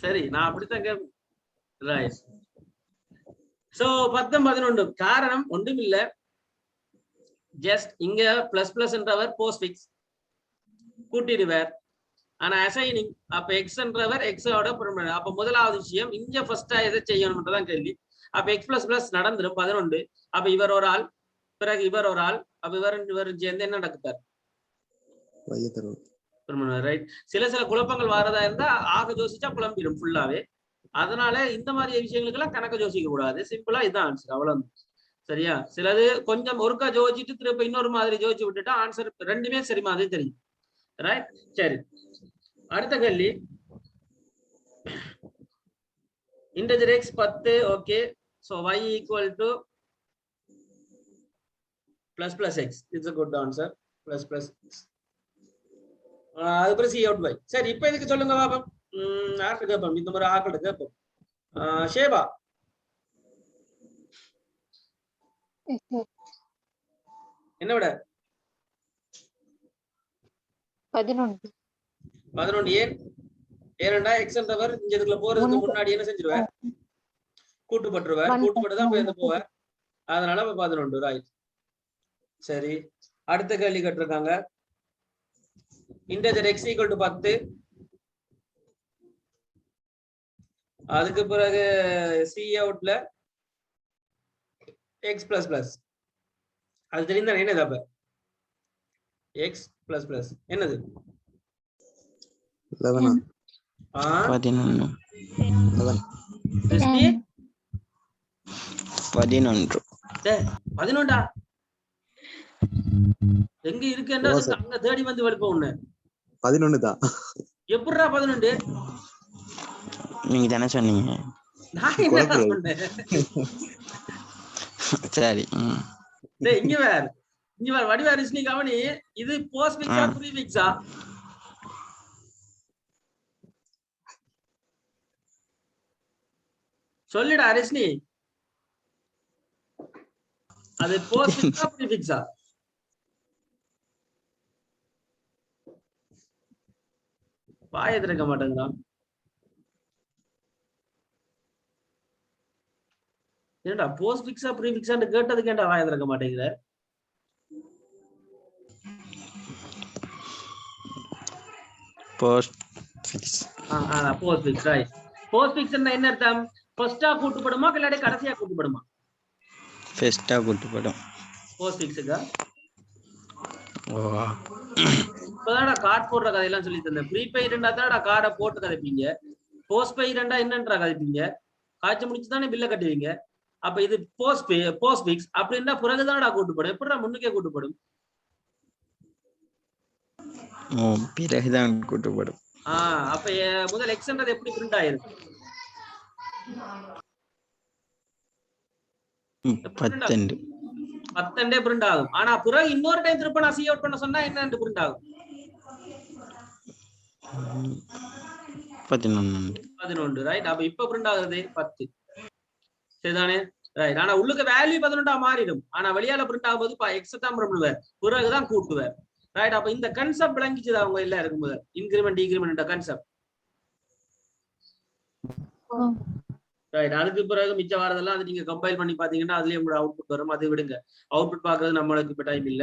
சரி, நான் அப்படித்தான் கேட்பேன். ரைட். சோ 10 11 காரணம் ஒன்றும் இல்ல, ஜஸ்ட் இங்க பிளஸ் பிளஸ்ன்றவர் போஸ்ட் ஃபிக்ஸ் கூட்டிடுவார், ஆனா அசைனிங் அப்ப எக்ஸ்ன்றவர் எக்ஸோட பெர்மனன்ட். அப்ப முதலாவது விஷயம் இங்க ஃபர்ஸ்டா எதை செய்யணும்ன்றதான் கேள்வி. அப்ப எக்ஸ் பிளஸ் பிளஸ் நடந்துரும் 11. அப்ப இவர் ஒரு ஆள், பிறகு இவர் ஒரு ஆள், அப்ப இவர் சேர்ந்து என்ன நடக்குதார்? ரைட். சில குழப்பங்கள் வரதா இருந்தா ஆக யோசிச்சா குழம்பிடும் ஃபுல்லாவே. அதனால இந்த மாதிரி விஷயங்களுக்கு எல்லாம் கணக்க யோசிக்க கூடாது, சிம்பிளா இதான் ஆன்சர், அவ்வளவு. சரியா? சிலது கொஞ்சம் ஒருக்கா ஜோதிச்சுட்டு திரும்ப இன்னொரு மாதிரி ஜோதிச்சு விட்டுட்டா ஆன்சர் ரெண்டுமே சரி மாதிரி தெரியும். ரைட். சரி, அடுத்த கேள்வி. இன்டெஜர் x 10. Okay, so y equal to plus x. It's a good answer. plus x. அதுக்கப்புறம் சி அவுட் பை. சரி, இப்ப இதுக்கு சொல்லுங்க பாப்போம். யார்கிட்ட கேட்போம்? இந்த மாதிரி ஆக்கிட்ட கேட்போம். ஷேபா என்ன விட 11. 11 ஏன்? ஏனண்டா எக்ஸ்ன்றவர் இங்க இதுக்குள்ள போறதுக்கு முன்னாடி என்ன செஞ்சிருவார்? கூட்டுப்பட்டுருவார். கூட்டுப்பட்டுதான் போய் போவார். அதனால 11. ரைட். சரி, அடுத்த கேள்வி கேட்டிருக்காங்க. இன்டெஜர் x equal to 10. அதுக்கு பிறகு சி அவுட்ல எக்ஸ் பிளஸ் பிளஸ். அது தெரியுதா என்னது? அப்ப எக்ஸ் பிளஸ் பிளஸ் என்னது? 11. 11 எங்க இருக்குன்னா அங்க தேடி வந்து வலிப்போம். ஒண்ணு 11 தான். எப்படிடா 11? நீங்க தானே சொன்னீங்க. நான் என்ன சொன்னேன்? சரி, இங்க வேற வடிவா ரிஸ்னி கவனி. இது போஸ்ட் பிக்ஸா ப்ரீ பிக்ஸா? சொல்லுடா ரிஸ்னி, அது போஸ்ட் பிக்ஸா ப்ரீ பிக்ஸா? பாய திறக்க மாட்டேங்கிறான். ஏன்டா போஸ்ட் பிக்ஸா ப்ரீ பிக்ஸான்னு கேட்டதுக்கு ஏன்டா வாய திறக்க மாட்டேங்கிற? Post fix. Post fix. Right. Post fix என்ன அர்த்தம்? ஃபர்ஸ்டா கூட்டுப்படுமா இல்லாட்டி கடைசியா கூட்டுப்படுமா? ஃபர்ஸ்டா கூட்டுப்படும். போஸ்ட் பிக்ஸுக்கு ஓ, இப்பதான்டா கார்டு போடுற கதையெல்லாம் சொல்லி தந்தேன். ப்ரீபெய்டுண்டா தான்டா கார்டை போட்டு கதைப்பீங்க. போஸ்ட் பெய்டுண்டா என்னன்றா கதைப்பீங்க. காய்ச்சி முடிச்சுதானே பில்ல கட்டுவீங்க. அப்ப இது போஸ்ட் பிக்ஸ் அப்படின்னா பிறகுதான்டா கூட்டுப்படும். எப்படிடா முன்னுக்கே கூட்டுப்படும்? பிறகுதான் கூட்டுப்படும். அப்ப முதல் எக்ஸ்ன்றது எப்படி பிரிண்ட் ஆயிருக்கு? 10 பிரிண்ட் ஆகும். ஆனா பிறகு இன்னொரு டைம் திருப்ப நான் சி அவுட் பண்ண சொன்னா என்ன பிரிண்ட் ஆகும்? 11. ரைட். அப்ப இப்ப பிரிண்ட் ஆகுது 10. சரிதானே? ரைட். ஆனா உள்ளுக்கு வேல்யூ 11 மாறிடும். ஆனா வெளியால பிரிண்ட் ஆகும்போது எக்ஸ் தான் பண்ணுவார், பிறகுதான் கூட்டுவார். ரைட். அப்ப இந்த கான்செப்ட் விளங்கிச்சது அவங்க எல்லாம் இருக்கும்போது, இன்கிரிமெண்ட் டிகிரிமெண்ட் கான்செப்ட். ரைட். அதுக்கு பிறகு மிச்ச வாரதெல்லாம் அது நீங்க கம்பைல் பண்ணி பாத்தீங்கன்னா அதுலயே உங்களோட அவுட்புட் வரும். அது விடுங்க, அவுட்புட் பாக்குறது நம்மளுக்கு இப்ப டைம் இல்ல.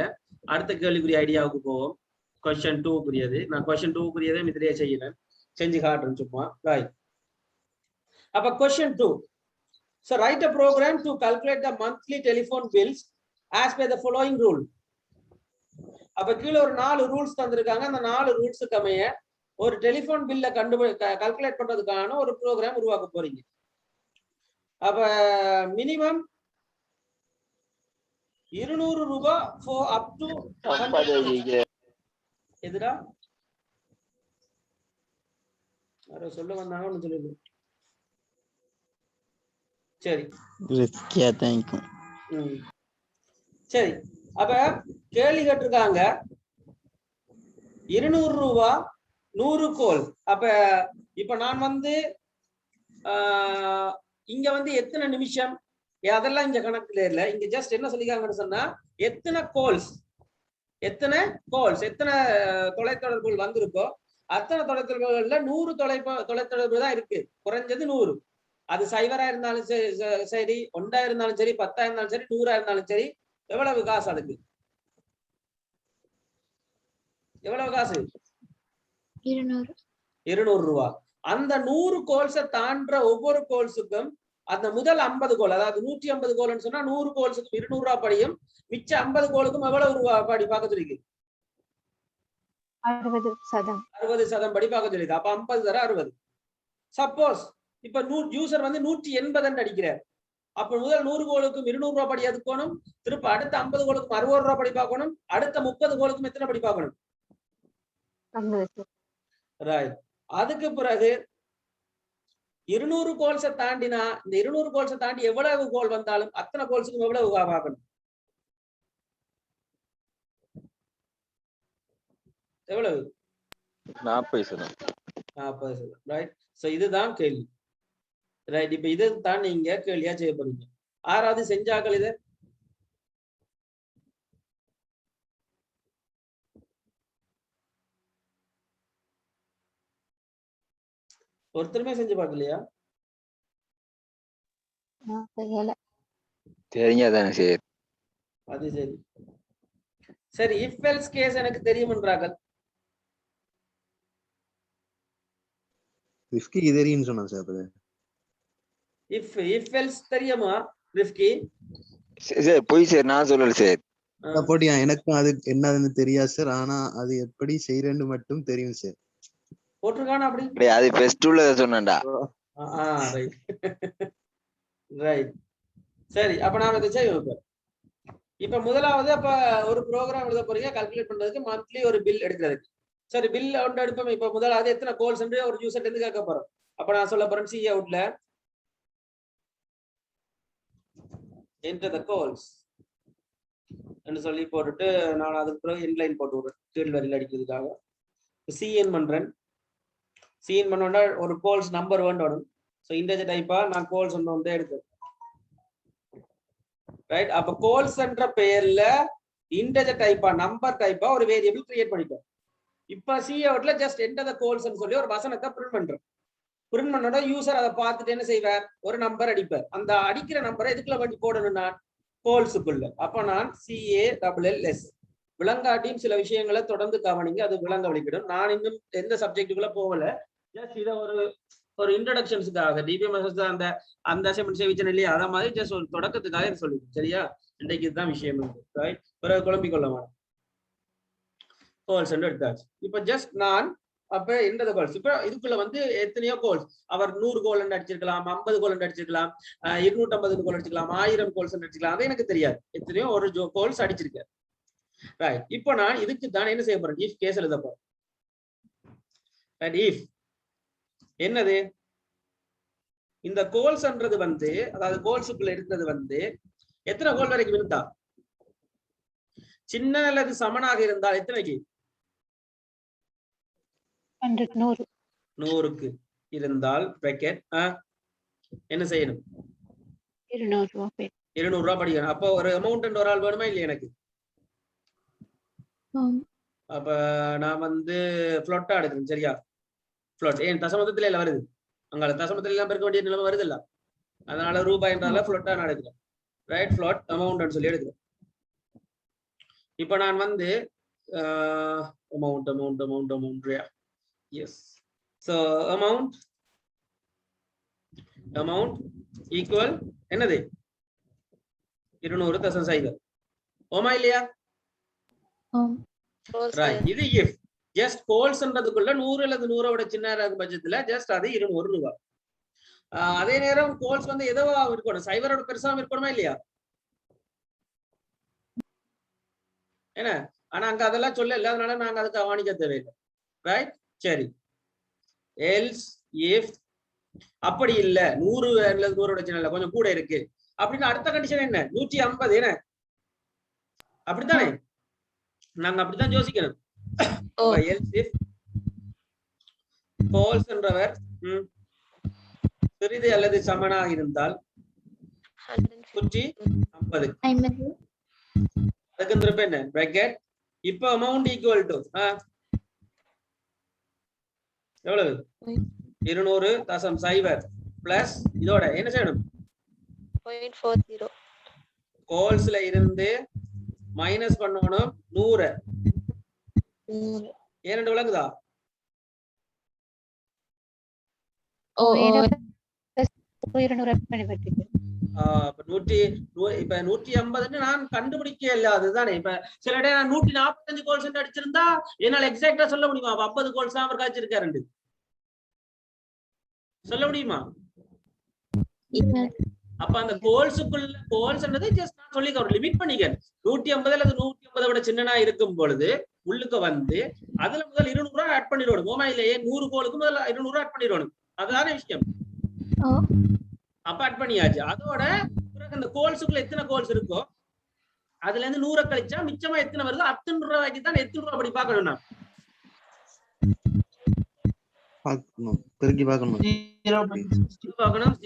அடுத்த கேள்விக்குரிய ஐடியாவுக்கு போவோம். கொஸ்டின் 2க்குரியது. நான் கொஸ்டின் 2க்குரியதே இதுலயே செய்யறேன், செஞ்சு காட்டுறேன் சும்மா. ரைட். அப்ப question 2. So write a program to calculate the monthly telephone bills as per the following rule. அப்ப கீழ ஒரு 4 ரூல்ஸ் தந்திருக்காங்க. அந்த 4 ரூல்ஸ்க்கு அமைய ஒரு டெலிபோன் பில்ல கால்குலேட் பண்றதுக்கான ஒரு ப்ரோக்ராம் உருவாக்க போறீங்க. அப்ப மினிமம் 200 ரூபாய் for up to 100. எதுடா யாரோ சொல்ல வந்தாங்க ஒண்ணு சொல்லுங்க. சரி ரிஸ்கியா தான் இருக்கும். சரி அப்ப கேள்வி கேட்டிருக்காங்க 200 ரூபா 100 கோல். அப்ப இப்ப நான் வந்து இங்க வந்து எத்தனை நிமிஷம் அதெல்லாம் இங்க கணக்குல இல்ல. இங்க ஜஸ்ட் என்ன சொல்லிக்காங்கன்னு சொன்னா எத்தனை கோல்ஸ் எத்தனை தொலைத்தொடர்புகள் வந்திருக்கோ அத்தனை தொலைத்தொடர்புகள்ல 100 தொலைத்தொடர்பு தான் இருக்கு. குறைஞ்சது 100. அது 0 இருந்தாலும் சரி 1 இருந்தாலும் சரி 10 இருந்தாலும் சரி 100 இருந்தாலும் சரி. எவ்வளவு காசு அதுக்கு? எவ்வளவு காசு? 200 ரூபா. அந்த 100 கோல்ஸை தாண்ட ஒவ்வொரு கோல்ஸுக்கும் அந்த முதல் 50 கோல், அதாவது 150 கோல்னு சொன்னா 100 கோல்ஸுக்கும் 200 ரூபா படியும். மிச்ச 50 கோலுக்கும் எவ்வளவு ரூபா படி பார்க்க சொல்லிருக்கு? 60% படி பார்க்க சொல்லிருக்கு. அப்ப 50 தர 60. சப்போஸ் இப்ப யூசர் வந்து 180 அடிக்கிறார். அப்ப முதல் 100 கோலுக்கும் 200 ரூபா படி அதுக்கணும். திருப்ப அடுத்த 50 கோலுக்கும் 60 ரூபா படி பார்க்கணும். அடுத்த 30 கோலுக்கும் எத்தனை படி பார்க்கணும்? ரைட். அதுக்கு பிறகு 200 கோல்ஸை தாண்டினா இந்த 200 கோல்ஸை தாண்டி எவ்வளவு கோல் வந்தாலும் அத்தனை கோல்ஸுக்கும் எவ்வளவு பார்க்கணும்? எவ்வளவு? 40%. ரைட். சோ இதுதான் கேள்வி. ரைட். இப்ப இதுதான் நீங்க கேள்வியா செய்ய போறீங்க. ஆறாவது செஞ்சாக்கள் இதை ஒருத்தருமே செஞ்சு பார்க்கலையா? தெரியாதானே சரி. அது சரி. சரி இஃப் எல்ஸ் கேஸ் எனக்கு தெரியும்ன்றார்கள். ரிஸ்கி தெரியும்னு சொன்னா சார். இஃப் எல்ஸ் தெரியுமா ரிஸ்கி? சார் போய் சார் நான் சொல்லல சார். போட்டியா எனக்கும் அது என்னதுன்னு தெரியாது சார். ஆனா அது எப்படி செய்யறேன்னு மட்டும் தெரியும் சார். போட்டிருக்கானா அப்படி? அது ஃபர்ஸ்ட் உள்ள சொன்னேன்டா. Right right. சரி அப்ப நாம இதை செய்வோம். இப்ப முதலாவது அப்ப ஒரு ப்ரோக்ராம் எழுத போறீங்க. கால்குலேட் பண்றதுக்கு மந்த்லி ஒரு பில் எடுக்கிறதுக்கு. சரி பில் ஒன்று எடுப்போம். இப்ப முதலாவது எத்தனை கோல்ஸ் ஒரு யூசர் இருந்து கேட்க போறோம். அப்ப நான் சொல்ல போறேன் சி அவுட்ல enter the calls என்று சொல்லி போட்டுட்டு நான் அதுக்கு பிறகு இன்லைன் போட்டு விடுறேன் கீழ் வரியில் அடிக்கிறதுக்காக. சிஎன் பண்றேன். சிஎன் பண்ணோன்னா ஒரு கோல்ஸ் நம்பர் வேணும். ஸோ இன்டெஜர் டைப்பா நான் கோல்ஸ் ஒன்று வந்து எடுத்தேன். ரைட். அப்ப கோல்ஸ் என்ற பெயர்ல இன்டெஜர் டைப்பா நம்பர் டைப்பா ஒரு வேரியபிள் கிரியேட் பண்ணிட்டோம். இப்ப சி அவுட்ல ஜஸ்ட் என்டர் த கோல்ஸ் சொல்லி ஒரு வசனத்தை பிரிண்ட் பண்றேன். பிரிண்ட் பண்ணோட யூசர் அதை பார்த்துட்டு என்ன செய்வார்? ஒரு நம்பர் அடிப்பார். அந்த அடிக்கிற நம்பரை எதுக்குள்ள பண்ணி போடணும்? நான் கோல்ஸுக்குள்ள. அப்ப நான் CALLS விளங்காட்டியும் சில விஷயங்களை தொடர்ந்து கவனிங்க. அது விளங்க வலிக்கிடும். நான் இன்னும் எந்த சப்ஜெக்டுக்குள்ள போகல. ஜஸ்ட் இதை ஒரு இன்ட்ரோடக்ஷன்ஸுக்காக டிபிஎம்எஸ் அந்த அசைன்மெண்ட் சேவிச்சன் இல்லையா அத மாதிரி ஜஸ்ட் ஒரு தொடக்கத்துக்காக இது சொல்லி சரியா. இன்றைக்கு இதுதான் விஷயம். ரைட். பிறகு குழம்பிக் கொள்ள வேணும். கோல்ஸ் எடுத்தாச்சு. இப்ப ஜஸ்ட் நான் அப்ப எந்த கோல்ஸ் இப்ப இதுக்குள்ள வந்து எத்தனையோ கோல்ஸ் அவர் 100 கோல் அடிச்சிருக்கலாம், 50 கோல் அடிச்சிருக்கலாம், 250 கோல் அடிச்சிருக்கலாம், 1000 கோல்ஸ் அடிச்சிருக்கலாம். அது எனக்கு தெரியாது. எத்தனையோ ஒரு கோல்ஸ் அடிச்சிருக்கேன். ரைட். இப்போ நான் இதுக்கு தான் என்ன செய்ய போறேன்? இஃப் கேஸ் எழுத போறேன். ரைட். இஃப் என்னது? இந்த கோல்ஸ்ன்றது வந்து அதாவது கோல்ஸுக்குள்ள இருக்கிறது வந்து எத்தனை கோல் வரைக்கும் இருந்தா சின்ன அல்லது சமனாக இருந்தால் எத்தனைக்கு? 100க்கு இருந்தால் பிராக்கெட் என்ன செய்யணும்? 200 ரூபாய் படிக்கணும். அப்போ ஒரு அமௌண்ட் ஒரு ஆள் வேணுமா இல்லையா எனக்கு? அப்ப நான் வந்து ஃப்ளோட்டா எடுக்கிறேன் சரியா. ஃப்ளோட் ஏன் தசமத்துல எல்லாம் வருது. அங்கால தசமத்துல எல்லாம் பெருக்க வேண்டிய நிலைமை வருது இல்ல. அதனால ரூபாய் என்றால ஃப்ளோட்டா நான் எடுக்கிறேன். ரைட். ஃப்ளோட் அமௌண்ட் சொல்லி எடுக்கிறேன். இப்ப நான் வந்து amount is. So amount equal என்னது? 200,000. ஓமா இல்லையா? இது இஃப் ஜஸ்ட் கோல்ஸ்ன்றதுக்குள்ள 100 அல்லது 100 சின்ன பட்சத்துல ஜஸ்ட் அது 200 ரூபாய். அதே நேரம் கோல்ஸ் வந்து எதோ இருக்கணும், 0 பெருசாவும் இருக்கணுமா இல்லையா? என்ன ஆனா அங்க அதெல்லாம் சொல்ல இல்லை, அதனால நாங்க அதுக்கு கவனிக்க தேவையில்லை. ரைட், சரி. எல்ஸ் இஃப் அப்படி இல்ல 100 அல்லது 100 சின்ன கொஞ்சம் கூட இருக்கு அப்படின்னு அடுத்த கண்டிஷன் என்ன 150 என்ன அப்படித்தானே? நாங்க அப்படித்தான் யோசிக்கணும். எல்ஸ் இஃப் false என்றவர் சிறிது அல்லது சமனாக இருந்தால் 150 அதுக்கு திருப்ப என்ன பிராக்கெட். இப்ப அமௌண்ட் ஈக்குவல் டு எவ்வளவு 200.0 பிளஸ் இதோட என்ன செய்யணும் 0.40 கோல்ஸ்ல இருந்து மைனஸ் பண்ணணும் 100. ஏன்னு விளங்குதா? இப்ப 150 நான் கண்டுபிடிக்க இல்ல அதுதானே. இப்ப சில இடம் நான் 145 கோல்ஸ் அடிச்சிருந்தா என்னால எக்ஸாக்டா சொல்ல முடியுமா 50 கோல்ஸ் தான் அவர் காய்ச்சிருக்காரு சொல்ல முடியுமா? அப்ப அந்த கோல்ஸுக்குள்ள கோல்ஸ் ஜஸ்ட் நான் சொல்லி ஒரு லிமிட் பண்ணிக்க 150 அல்லது 150 விட சின்னனா இருக்கும் பொழுது உள்ளுக்கு வந்து அதுல முதல் 200 ரூபாய் ஆட் பண்ணிடணும். மொபைலையே 100 கோலுக்கு முதல்ல 200 ஆட் பண்ணிடணும். அதுதானே விஷயம். அப்ப ஆட் பண்ணியாச்சு. அதோட பிறகு இந்த கோல்ஸுக்குள்ள எத்தனை கோல்ஸ் இருக்கோ அதுல இருந்து 100 கழிச்சா மிச்சமா எத்தனை வருது 800 ரூபாய்க்கு தான் 800 ரூபாய் அப்படி பார்க்கணும். நான் பார்க்கணும் பெருக்கி பார்க்கணும்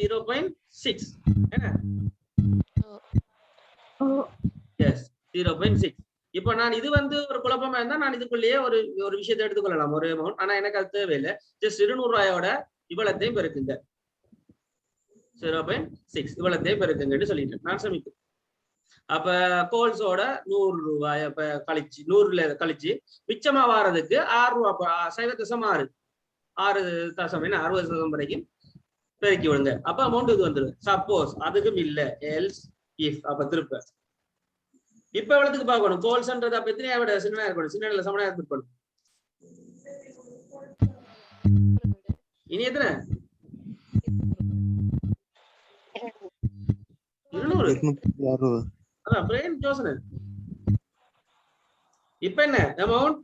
0.6 என்ன எஸ் 0.6. இப்போ நான் இது ஒரு குழப்பமா இருந்தா நான் இதுக்குள்ளேயே ஒரு விஷயத்தை எடுத்துக்கொள்ளலாம் ஒரு அமௌண்ட். ஆனா எனக்கு அது தேவையில்லை. ஜஸ்ட் 200 ரூபாயோட இவ்வளத்தையும் பெருக்குங்க 0.6 இவ்வளத்தையும் பெருக்குங்கன்னு சொல்லிட்டேன் நான் சமிக்கும். அப்ப கோல்ஸோட 100 ரூபாய் அப்ப கழிச்சு 100ல கழிச்சு மிச்சமா வாரதுக்கு 6 ரூபாய் 0.6 60% வரைக்கும் பெருக்கி விடுங்க. அப்ப அமௌண்ட் இது வந்துடும். சப்போஸ் அதுக்கும் இல்ல எல்ஸ் இஃப் அப்ப திருப்ப இப்ப எவ்வளவுக்கு பார்க்கணும் கோல்ஸ்ன்றது அப்ப எத்தனையா விட சின்ன இருக்கணும் சின்ன சமனா இருக்கணும். இனி எத்தனை 260 அதான் பிரெயின் யோசனை. இப்ப என்ன அமௌண்ட்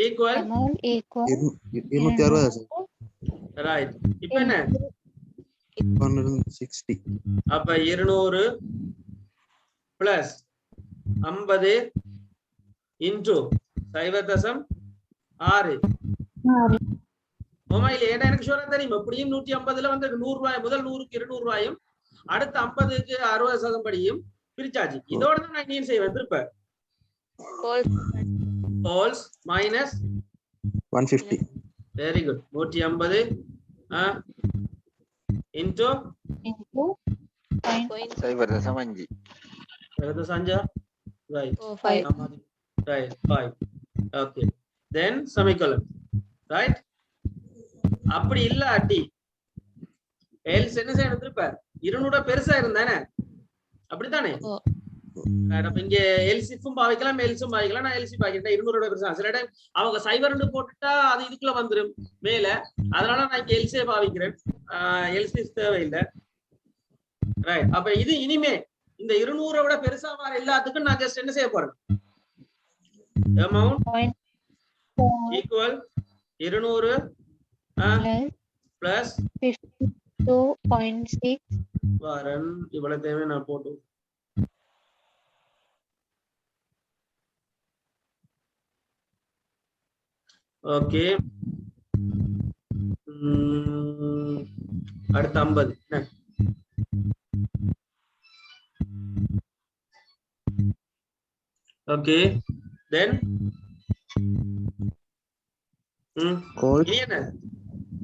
ஈக்குவல் 260 ரைட். இப்ப என்ன 160 அப்ப 200 பிளஸ் 50 இன்டு 0.6 மொபைல் ஏன்னா எனக்கு ஷூரா தெரியும் எப்படியும் 150ல வந்து 100 ரூபாய் முதல் 100க்கு 200 ரூபாயும் அடுத்த 50க்கு 60% படியும் பிரிச்சாச்சு. இதோட தான் நான் இனியும் செய்வேன் திருப்ப goals minus 150 very good 150 into 0.5 சஞ்சா right 5 okay then semicolon right. அப்படி இல்லாட்டி எல்ஸ் என்ன செய்யணும் திருப்ப 200 பெருசா இருந்தானே அப்படித்தானே. அப்ப இங்க எல்சிஃபும் பாவிக்கலாம் எல்ஸும் பாவிக்கலாம். நான் எல்சி பாக்கிட்டேன் 200 பெருசா. சில டைம் அவங்க 0 போட்டுட்டா அது இதுக்குள்ள வந்துடும் மேல. அதனால நான் இங்க எல்சியை பாவிக்கிறேன். எல்சி தேவையில்லை ரைட். அப்ப இது இனிமே இந்த 200 விட பெருசா வர எல்லாத்துக்கும் நான் ஜஸ்ட் என்ன செய்ய போறேன் அமௌண்ட் ஈக்குவல் 200 பிளஸ் 52.6 வரன் இவ்வளவு தேவை நான் போட்டு ஓகே. அடுத்து 50 ஓகே. தென்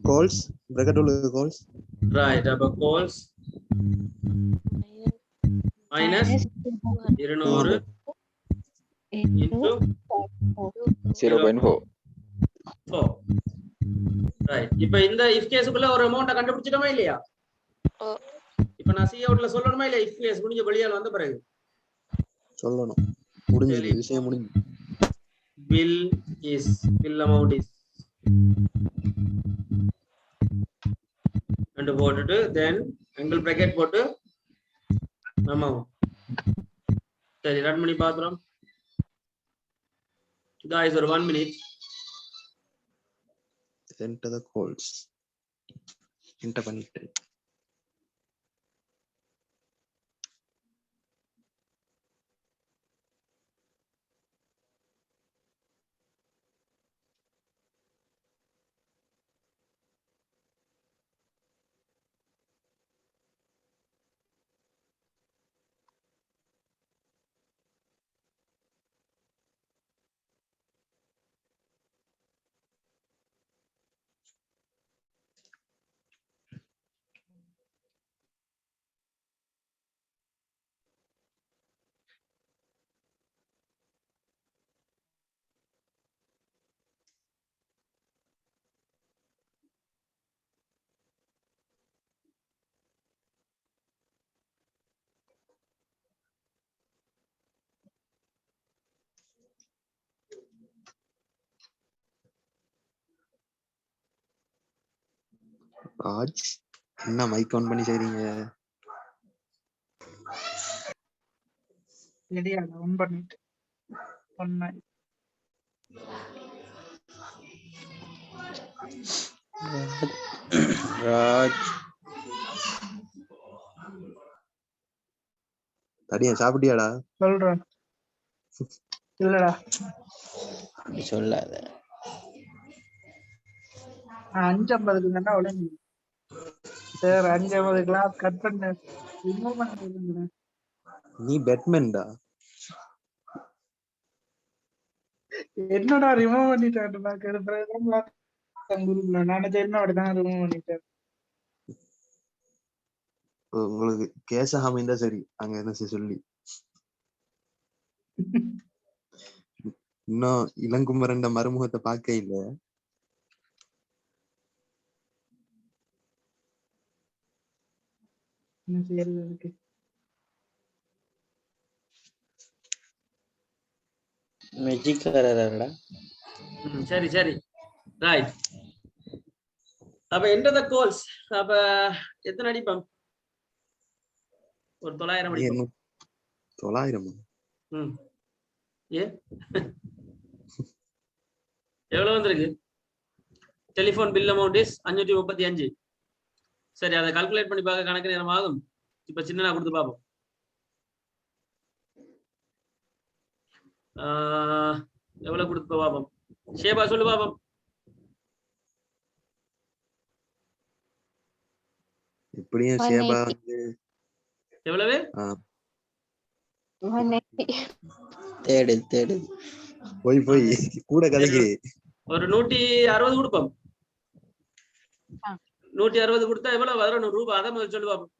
கோல்ஸ் பிராக்கெட் உள்ள கோல்ஸ் ரைட். அப்ப கோல்ஸ் மைனஸ் 200 இன்டு 0.4 ரைட். இப்ப இந்த இஃப் கேஸுக்குள்ள ஒரு அமௌண்ட கண்டுபிடிச்சிட்டோமா இல்லையா? இப்ப நான் சி அவுட்ல சொல்லணுமா இல்ல இஃப் கேஸ் முடிஞ்ச வெளியால வந்த பிறகு சொல்லணும். முடிஞ்சது விஷயம் முடிஞ்சு. bill amount is and போட்டுட்டு then angle bracket போட்டு amount சரி ரன் பண்ணி பாக்குறோம். guys ஒரு 1 minute. enter the calls. enter பண்ணிட்டு ராஜ் என்ன மைக் ஆன் பண்ணி செய்றீங்க? ரெடியா ஆன் பண்ணிட்டு பண்ணேன். ராஜ் தடியா சாப்பிட்டியாடா? சொல்றேன். இல்லடா அப்படி சொல்லாத. 5:50 தானே உடனே சார் 5:50 கிளாஸ் கட் பண்ண ரிமூவ் பண்ணிருங்க. நீ பேட்மேன்டா. என்னடா ரிமூவ் பண்ணிட்டேன் நான் குரூப்ல நான் என்ன அப்படிதான் ரிமூவ் பண்ணிட்டேன். உங்களுக்கு கேச அமைந்தா சரி அங்க என்ன சொல்லி இன்னும் இளங்குமரண்ட மறுமுகத்தை பார்க்க இல்ல. என்ன செய்யறது அதுக்கு? மெஜிக்காரடா. சரி சரி ரைட். அப்ப enter the calls. அப்ப எத்தனை அடிப்போம்? ஒரு 900 அடிப்போம். 900? ஏ எவ்வளவு வந்திருக்கு? Telephone bill amount is 535. சரி, அதை கால்குலேட் பண்ணி பார்க்க கணக்கு நேரம் ஆகும். இப்ப சின்ன கொடுத்து பார்ப்போம். எவ்வளவு கொடுத்து பார்ப்போம். ஷேபா சொல்லு பார்ப்போம். எப்படியும் ஷேபா வந்து எவ்வளவு? தேடு போய் கூட கதைக்கு ஒரு 160 கொடுப்போம். 160 கொடுத்தா எவ்வளவு வரும் ரூபாய்? அதை முதல் சொல்லு பார்ப்போம்.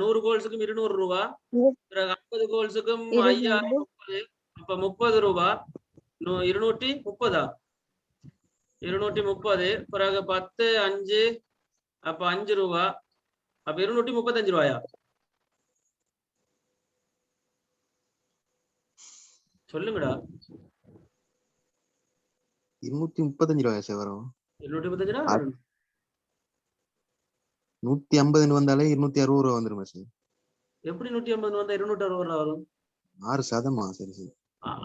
100 கோல்ஸுக்கும் 200 ரூபாய், 50 கோல்ஸுக்கும் 5000, இப்ப 30 ரூபாய், 230. 230 பிறகு 10 5 அப்ப 5 ரூபாய், அப்ப 235 ரூபாயா? சொல்லுங்கடா. 235 ரூபாய் சார் வரும். 235 ரூபாய் 150 வந்தாலே 260 ரூபாய் வந்துருமா சார்? எப்படி 150 வந்தா 260 ரூபாய் வரும்? 6%. சரி சரி.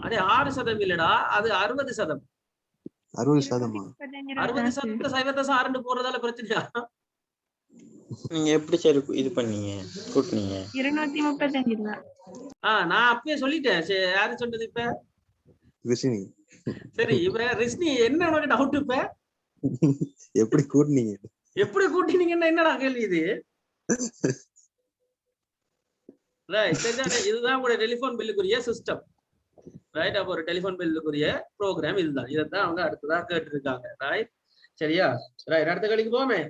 அடே 6% இல்லடா, அது 60%. 60%? 60% சைவத்தை சாரண்டு போறதால பிரச்சனையா? நீங்க எப்படி சரி இது பண்ணீங்க கூட்டினீங்க? 235 ரூபாய். நான் அப்பவே சொல்லிட்டேன். யாரு சொன்னது இப்ப? ரிஷினி. சரி, இப்ப ரிஷினி என்ன உனக்கு டவுட்? இப்ப எப்படி கூட்டினீங்க? எப்படி கூட்டினீங்கன்னா என்னடா கேள்வி இது? இதுதான் உங்களோட டெலிபோன் பில்லுக்குரிய சிஸ்டம். ரைட். அப்ப ஒரு டெலிபோன் பில்லுக்குரிய ப்ரோக்ராம் இதுதான். இதைத்தான் அவங்க அடுத்ததா கேட்டு இருக்காங்க. ரைட், சரியா? ரைட், அடுத்த கேள்விக்கு போமே.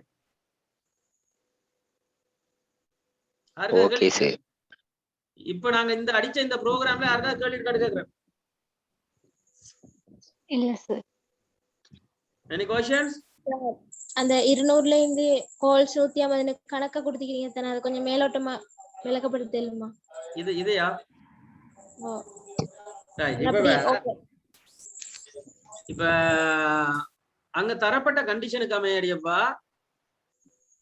இப்ப நாங்க இந்த அடிச்ச இந்த ப்ரோக்ராம்ல யாருக்காவது கேள்வி கேட்கிறேன்? இல்ல சார். Any questions? அந்த 200ல இருந்து கால்ஸ் 150 கணக்க கொடுத்துக்கிறீங்க தானே, அது கொஞ்சம் மேலோட்டமா விளக்கப்படுத்தலுமா? இதையா? ஓ ரைட். ஓகே. இப்ப அங்க தரப்பட்ட கண்டிஷனுக்கு அமையடியப்பா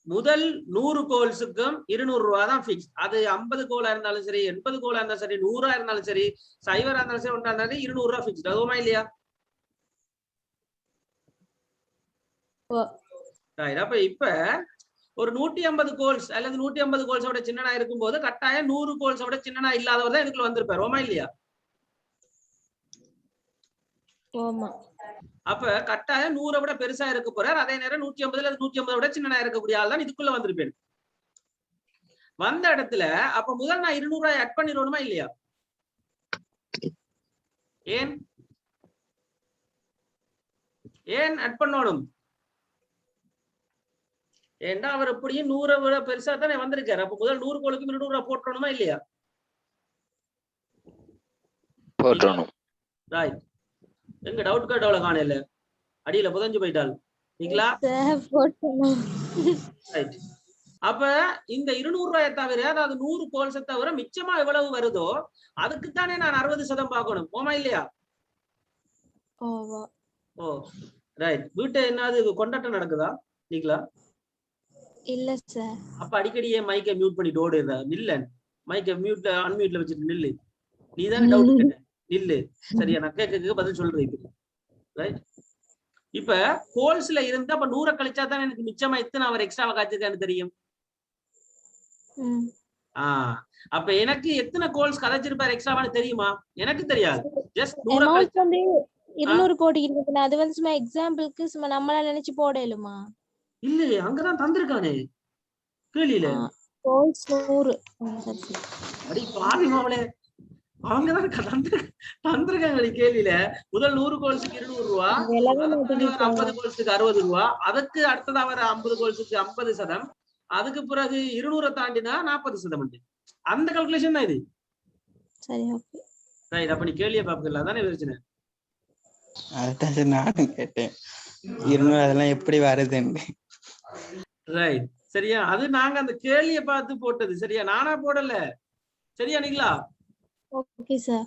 முதல் 100 கோல்ஸுக்கும் 200 ரூபாய் தான் பிக்ஸ். அது 50 கோலா இருந்தாலும் சரி, 80 கோலா இருந்தாலும் சரி, 100 இருந்தாலும் சரி, 0 இருந்தாலும் சரி, 1 இருந்தாலும் 200 ரூபாய் பிக்ஸ். அதுவுமா இல்லையா? ஓ Right. அப்ப இப்ப ஒரு 150 கோல்ஸ் அல்லது 150 கோல்ஸோட சின்னனா இருக்கும்போது கட்டாயம் 100 கோல்ஸோட சின்னனா இல்லாதவர் தான் இதுக்குள்ள வந்திருப்பார். ஓமா இல்லையா? ஆமா. அப்ப கட்டாயம் 100 விட பெருசா இருக்க போறார். அதே நேரம் 150 அல்லது 150 விட சின்னனா இருக்கக்கூடிய ஆள் தான் இதுக்குள்ள வந்திருப்பேன். வந்த இடத்துல அப்ப முதல் நான் 200 ரூபாய் ஆட் பண்ணிடணுமா இல்லையா? ஏன் ஆட் பண்ணணும்? ஏண்டா அவர் எப்படியும் 100 விட பெருசா தானே வந்திருக்காரு. அப்ப முதல் 100 கோலுக்கு 200 ரூபாய் போட்டணுமா இல்லையா? போட்டணும். ரைட். எங்க டவுட் கார்டு காணல, அடியில புதஞ்சு போயிட்டாள். நீங்களா? ரைட். அப்ப இந்த 200 ரூபாயை தவிர, அதாவது 100 கோல்ஸை தவிர மிச்சமா எவ்வளவு வருதோ அதுக்குத்தானே நான் 60% பார்க்கணும். ஓமா இல்லையா? ஓ ரைட். வீட்டை என்னது கொண்டாட்டம் நடக்குதா நீங்களா? இல்ல சார். அப்ப அடிக்கடியே மைக்கை மியூட் பண்ணிட்டு ஓடுறா. நில்ல, மைக்கை மியூட்ல அன்மியூட்ல வச்சுட்டு நில்லு. நீதானே டவுட் கேட்ட, நில்லு. சரியா? நான் கேட்க பதில் சொல்றேன். ரைட். இப்ப கோல்ஸ்ல இருந்து அப்ப 100 கழிச்சா தான் எனக்கு மிச்சமா எத்தனை அவர் எக்ஸ்ட்ராவா காய்ச்சிருக்கான்னு தெரியும். அப்ப எனக்கு எத்தனை கோல்ஸ் கதைச்சிருப்பாரு எக்ஸ்ட்ராவான்னு தெரியுமா? எனக்கு தெரியாது. ஜஸ்ட் 100 வந்து 200 போட்டிருக்கு. அது வந்து சும்மா எக்ஸாம்பிளுக்கு சும்மா நம்மள நினைச்சு போடலுமா? இல்லையே, அங்கதான் தந்திருக்கானே கேள்வியில. கோல்ஸ் 100. அடி பாவி மாவளே, அவங்கதான் தந்திருக்காங்க கேள்வியில. முதல் 100 கோல்ஸுக்கு 200 ரூபா, 50 கோல்ஸுக்கு 60 ரூபா, அதுக்கு அடுத்ததா வர 50 கோல்ஸுக்கு 50%, அதுக்கு பிறகு 200 தாண்டினா 40%. அந்த கால்குலேஷன் தான் இது. சரி, ஓகே. ரைட். அப்ப நீ கேள்வியை பாப்பீங்களா? அதானே பிரச்சனை. அதுதான் நானும் கேட்டேன், 200 அதெல்லாம் எப்படி வருதுன்னு. ரைட். சரியா? அது நாங்க அந்த கேள்வியை பார்த்து போட்டது. சரியா? நானா போடல. சரியா நீங்களா? Okay sir.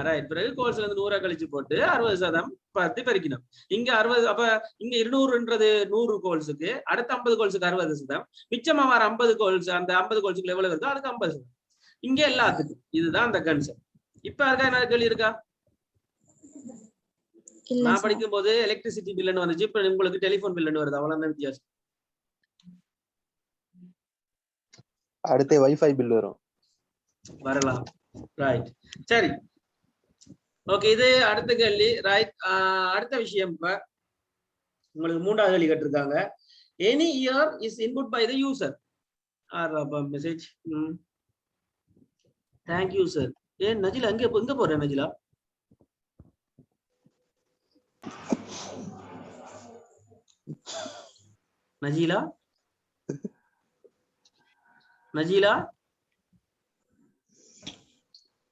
ரைட். பிறகு கோல்ஸ்ல இருந்து 100 கழிச்சு போட்டு 60% பார்த்து பெருக்கணும். இங்க 60, அப்ப இங்க 200ன்றது 100 கோல்ஸுக்கு, அடுத்த 50 கோல்ஸுக்கு 60%, மிச்சமா வர 50 கோல்ஸ், அந்த 50 கோல்ஸுக்கு எவ்வளவு இருக்கோ அதுக்கு 50%. இங்க எல்லாத்துக்கும் இதுதான் அந்த கன்செப்ட். இப்ப இருக்கா என்ன கேள்வி இருக்கா? நான் படிக்கும் போது எலக்ட்ரிசிட்டி பில்லுன்னு வந்துச்சு, இப்ப உங்களுக்கு டெலிபோன் பில்லுன்னு வருது. அவ்வளவுதான் வித்தியாசம். அடுத்து வைஃபை பில் வரும், வரலாம். ரைட். சரி, ஓகே. இது அடுத்த கேள்வி. ரைட். அடுத்த விஷயம், இப்ப உங்களுக்கு 3வது கேள்வி கேட்டிருக்காங்க. Any year is input by the user or message. Thank you sir. ஏன் நஜிலா எங்க போறேன்? Najila Najeela Najeela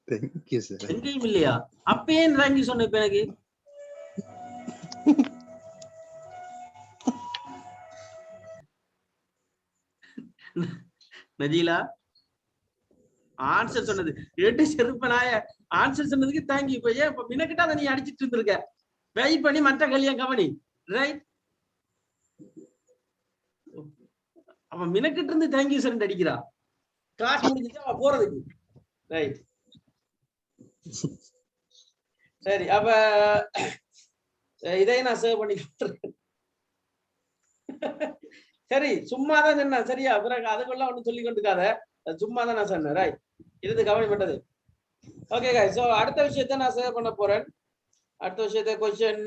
thank you sir. எங்கேயும் இல்லையா? அப்ப ஏன் தேங்க்யூ சொன்ன இப்ப எனக்கு? நஜீலா ஆன்சர் சொன்னது ஏட்டு செருப்பனாய ஆன்சர் சொன்னதுக்கு தேங்க்யூ. இப்ப ஏன் இப்ப மினக்கிட்ட அதை நீ அடிச்சிட்டு இருந்திருக்க? வெயிட் பண்ணி மற்ற கல்யாணம் கவனி. ரைட். அவன் மினக்கிட்டு இருந்து தேங்க்யூ சார் அடிக்கிறா. கிளாஸ் முடிஞ்சிச்சு அவன் போறதுக்கு. ரைட். சரி, அப்ப இதை நான் சேவ் பண்ணி சரி, சும்மாதான் சொன்னேன். சரியா? பிறகு அதுக்குள்ள ஒண்ணு சொல்லி கொண்டுக்காத, சும்மா தான் நான் சொன்னேன். ரைட். இது கவனிப்பட்டது. ஓகே गाइस, சோ அடுத்த விஷயத்தை நான் சேவ் பண்ண போறேன். அடுத்த விஷயத்தை क्वेश्चन,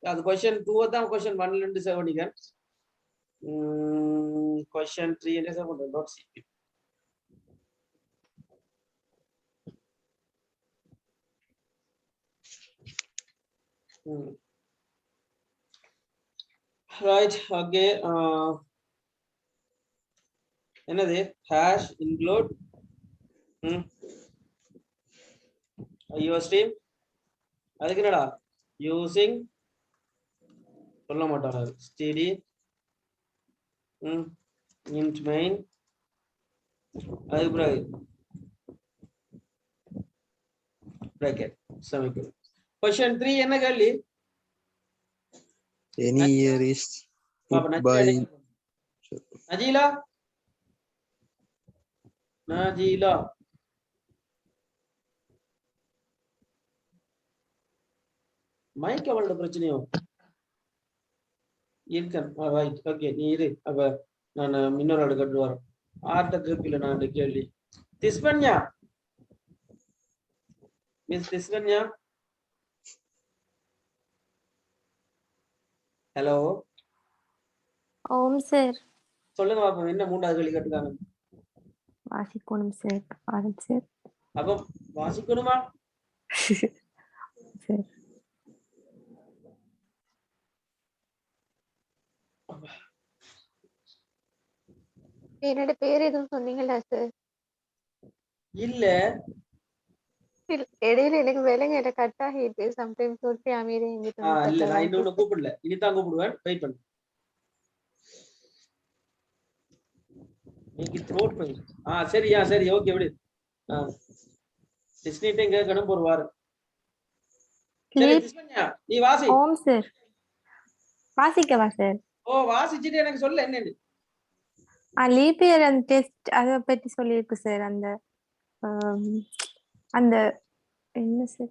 அது क्वेश्चन 2 தான் क्वेश्चन 1ல இருந்து சேவ் பண்ணிக்கேன். क्वेश्चन 3 என்ன சேவ் பண்றேன்? Dot CP. ரைட். ஓகே. என்னது? Hash include iostream. அதுக்கு என்னடா? யூசிங் சொல்ல மாட்டாரு. Study int main. அதுக்கு பிறகு bracket semicolon. Question 3 என்ன கேள்வி? Any year is by Najeela Najeela mic அவளோட பிரச்சனையோ? இருக்கேன். ரைட், ஓகே, நீ இரு. அப்ப நான் இன்னொரு ஆடு கட்டு வரேன். ஆர்ட்ட திருப்பில நான் கேள்வி. திஸ்வன்யா, மிஸ் திஸ்வன்யா, ஹலோ, ஓம் சார். சொல்லுங்க பாப்போம், என்ன 3வது கேள்வி கேட்டுக்காங்க? வாசிக்கணும் சார். பாருங்க சார். அப்போ வாசிக்கணுமா? சார் என்னோட பேர் எதுவும் சொன்னீங்களா சார்? இல்ல இடையில எனக்கு விலங்கு எனக்கு கட் ஆகிட்டு சம்டைம்ஸ் ஒரு அமைதி இல்ல, நான் இன்னொன்னு கூப்பிடல, இனிதான் கூப்பிடுவேன். வெயிட் பண்ணு. நீங்க த்ரோட் பண்ணி சரியா, சரி, ஓகே, விடு. டிஸ்னிட்டையும் கேட்கணும் ஒரு வாரம். சரி திஸ்வன்யா, நீ வாசி. ஓம் சார். வாசிக்கவா சார்? ஓ, வாசிச்சுட்டு எனக்கு சொல்ல என்னன்னு. லீப் இயர் அந்த டெஸ்ட் அதை பத்தி சொல்லியிருக்கு சார். அந்த அந்த என்ன சார்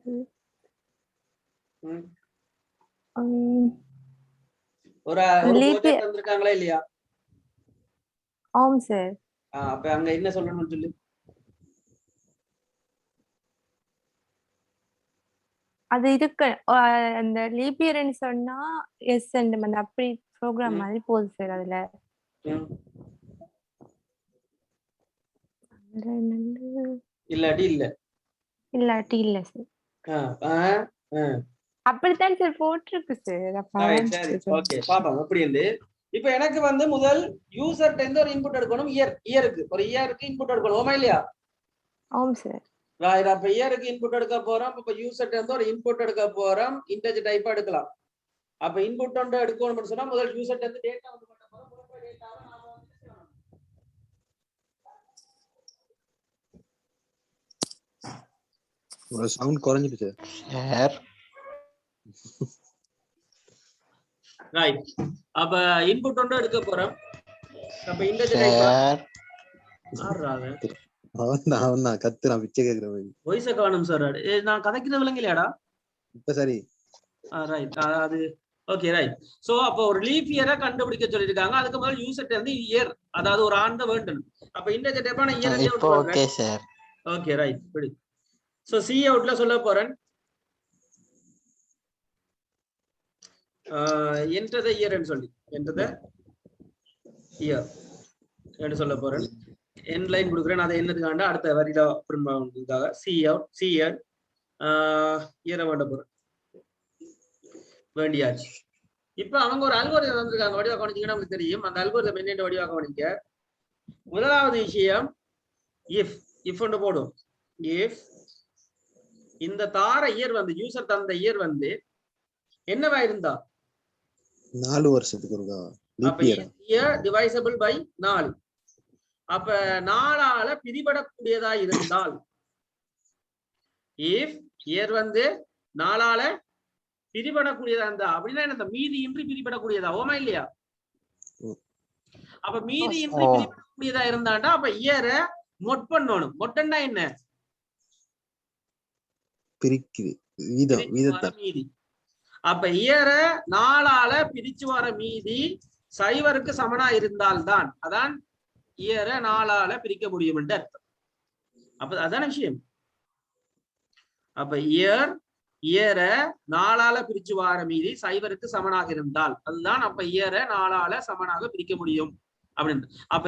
ஒரு ப்ராஜெக்ட் வந்திருக்காங்களா இல்லையா? ஆம் சார். அப்ப அங்க என்ன சொல்லணும்னு சொல்லு. அது இருக்கு. அந்த லீப் இயர்னு சொன்னா எஸ் அந்த அப்படி ப்ரோக்ராம் மாதிரி போகுது சார். அதுல இல்லாட்டி இல்ல இல்லாட்டி இல்ல சார். அப்படித்தான் சார் போட்டிருக்கு சார். சரி, ஓகே, பாப்போம் எப்படி இருந்து. இப்ப எனக்கு வந்து முதல் யூசர்ட்ட இருந்து ஒரு இன்புட் எடுக்கணும். இயருக்கு இன்புட் எடுக்கணும். ஓமா இல்லையா? ஆம் சார். அப்ப இயருக்கு இன்புட் எடுக்க போறோம். இப்ப யூசர்ட்ட இருந்து ஒரு இன்புட் எடுக்க போறோம். இன்டெஜர் டைப்பா எடுக்கலாம். அப்ப இன்புட் ஒன்று எடுக்கணும்னு சொன்னா முதல் யூசர்ட்ட இருந்து டேட்டா வந்து பண்ண போறோம். ஒரு சவுண்ட் குறைஞ்சிடுச்சு சார். ரைட், அப்ப இன்புட் ஒன்று எடுக்க போறோம். அப்ப இன்டெஜர் டைப்பா அவன் தான் கத்துறான், பிச்சை கேக்குற மாதிரி. வாய்ஸ காணும் சார். நான் கதைக்கிறது விளங்கலையாடா? இப்ப சரி. ரைட், அது ஓகே, ரைட். சோ அப்ப ஒரு லீப் இயரை கண்டுபிடிக்க சொல்லிருக்காங்க. அதுக்கு முதல்ல யூசர்ட்ட இருந்து இயர், அதாவது ஒரு ஆண்டு வேண்டும். அப்ப இன்டெஜர் டைப்பான இயர் இப்போ ஓகே சார். ஓகே, ரைட், விடு. சோ சி அவுட்ல சொல்ல போறேன். enter the year ன்னு சொல்லி enter the year ன்னு சொல்ல போறேன். எண்ட் லைன் கொடுக்குறேன். அதை என்னதுக்காண்டா அடுத்த வரியில பிரிண்ட் பண்ணுறதுக்காக சி அவுட் சி இயர் இயரை வேண்ட போறேன். வேண்டியாச்சு. இப்ப அவங்க ஒரு அல்கோரிதம் வந்திருக்காங்க. வடிவா கவனிச்சீங்கன்னா நமக்கு தெரியும். அந்த அல்கோரிதம் என்னென்ன வடிவா கவனிக்க. முதலாவது விஷயம் இஃப் ஒன்று போடும். இஃப் இந்த தார இயர் வந்து யூசர் தந்த இயர் வந்து என்னவா இருந்தா 4 வருஷத்துக்கு இருக்கா. அப்ப இயர் டிவைசபிள் பை 4. அப்ப 4ஆல பிரிபடக்கூடியதா இருந்தால், இஃப் இயர் வந்து 4ஆல பிரிபடக்கூடியதா இருந்தா அப்படின்னா இந்த மீதி இன்றி பிரிபடக்கூடியதா, ஓமா இல்லையா? அப்ப மீதி இன்றி பிரிபடக்கூடியதா இருந்தாண்டா அப்ப இயரை மொட் பண்ணணும். மொட்டன்னா என்ன? பிரிக்குது, வீதத்தை. மீதி. அப்ப இயரை 4ஆல பிரிச்சு வர மீதி 0க்கு சமனா இருந்தால்தான் அதான் இயரை 4ஆல பிரிக்க முடியும் என்று அர்த்தம். அப்ப அதான விஷயம். அப்ப இயரை 4ஆல பிரிச்சு வர மீதி 0க்கு சமனாக இருந்தால் அதுதான் அப்ப இயரை 4ஆல சமனாக பிரிக்க முடியும் அப்படின்னு. அப்ப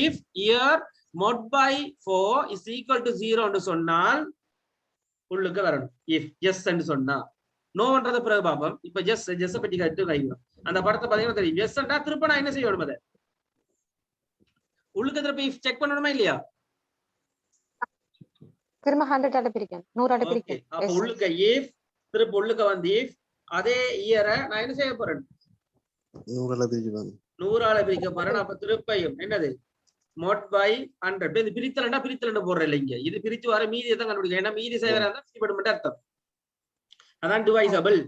if year mod by 4 is equal to 0 என்று சொன்னால் உள்ளுக்கு வரணும். இஃப் எஸ் என்று சொன்னா நோன்றத பிறகு பாப்போம். இப்ப ஜெஸ் பற்றி கட்டு வைக்கணும். அந்த படத்தை பாத்தீங்கன்னா தெரியும். எஸ்ன்றா திருப்ப நான் என்ன செய்யணும்? அதை உள்ளுக்கு திருப்ப இஃப் செக் பண்ணணுமா இல்லையா? திரும்ப 100ஆல பிரிக்கணும், 100ஆல பிரிக்கணும். அப்ப உள்ளுக்கு இஃப் திருப்ப உள்ளுக்கு வந்து இஃப் அதே இயரை நான் என்ன செய்ய போறேன்? 100ஆல பிரிக்க போறேன். அப்ப திருப்பையும் என்னது மோட் பை 100. இது பிரித்தலண்டா போடுறேன் இல்ல, இங்க இது பிரிச்சு வர மீதியை தான் கண்டுபிடிக்கும். ஏன்னா மீதி செய்வரா இருந்தா பிரிபடும் அர்த்தம். அதான் டிவைசபிள்.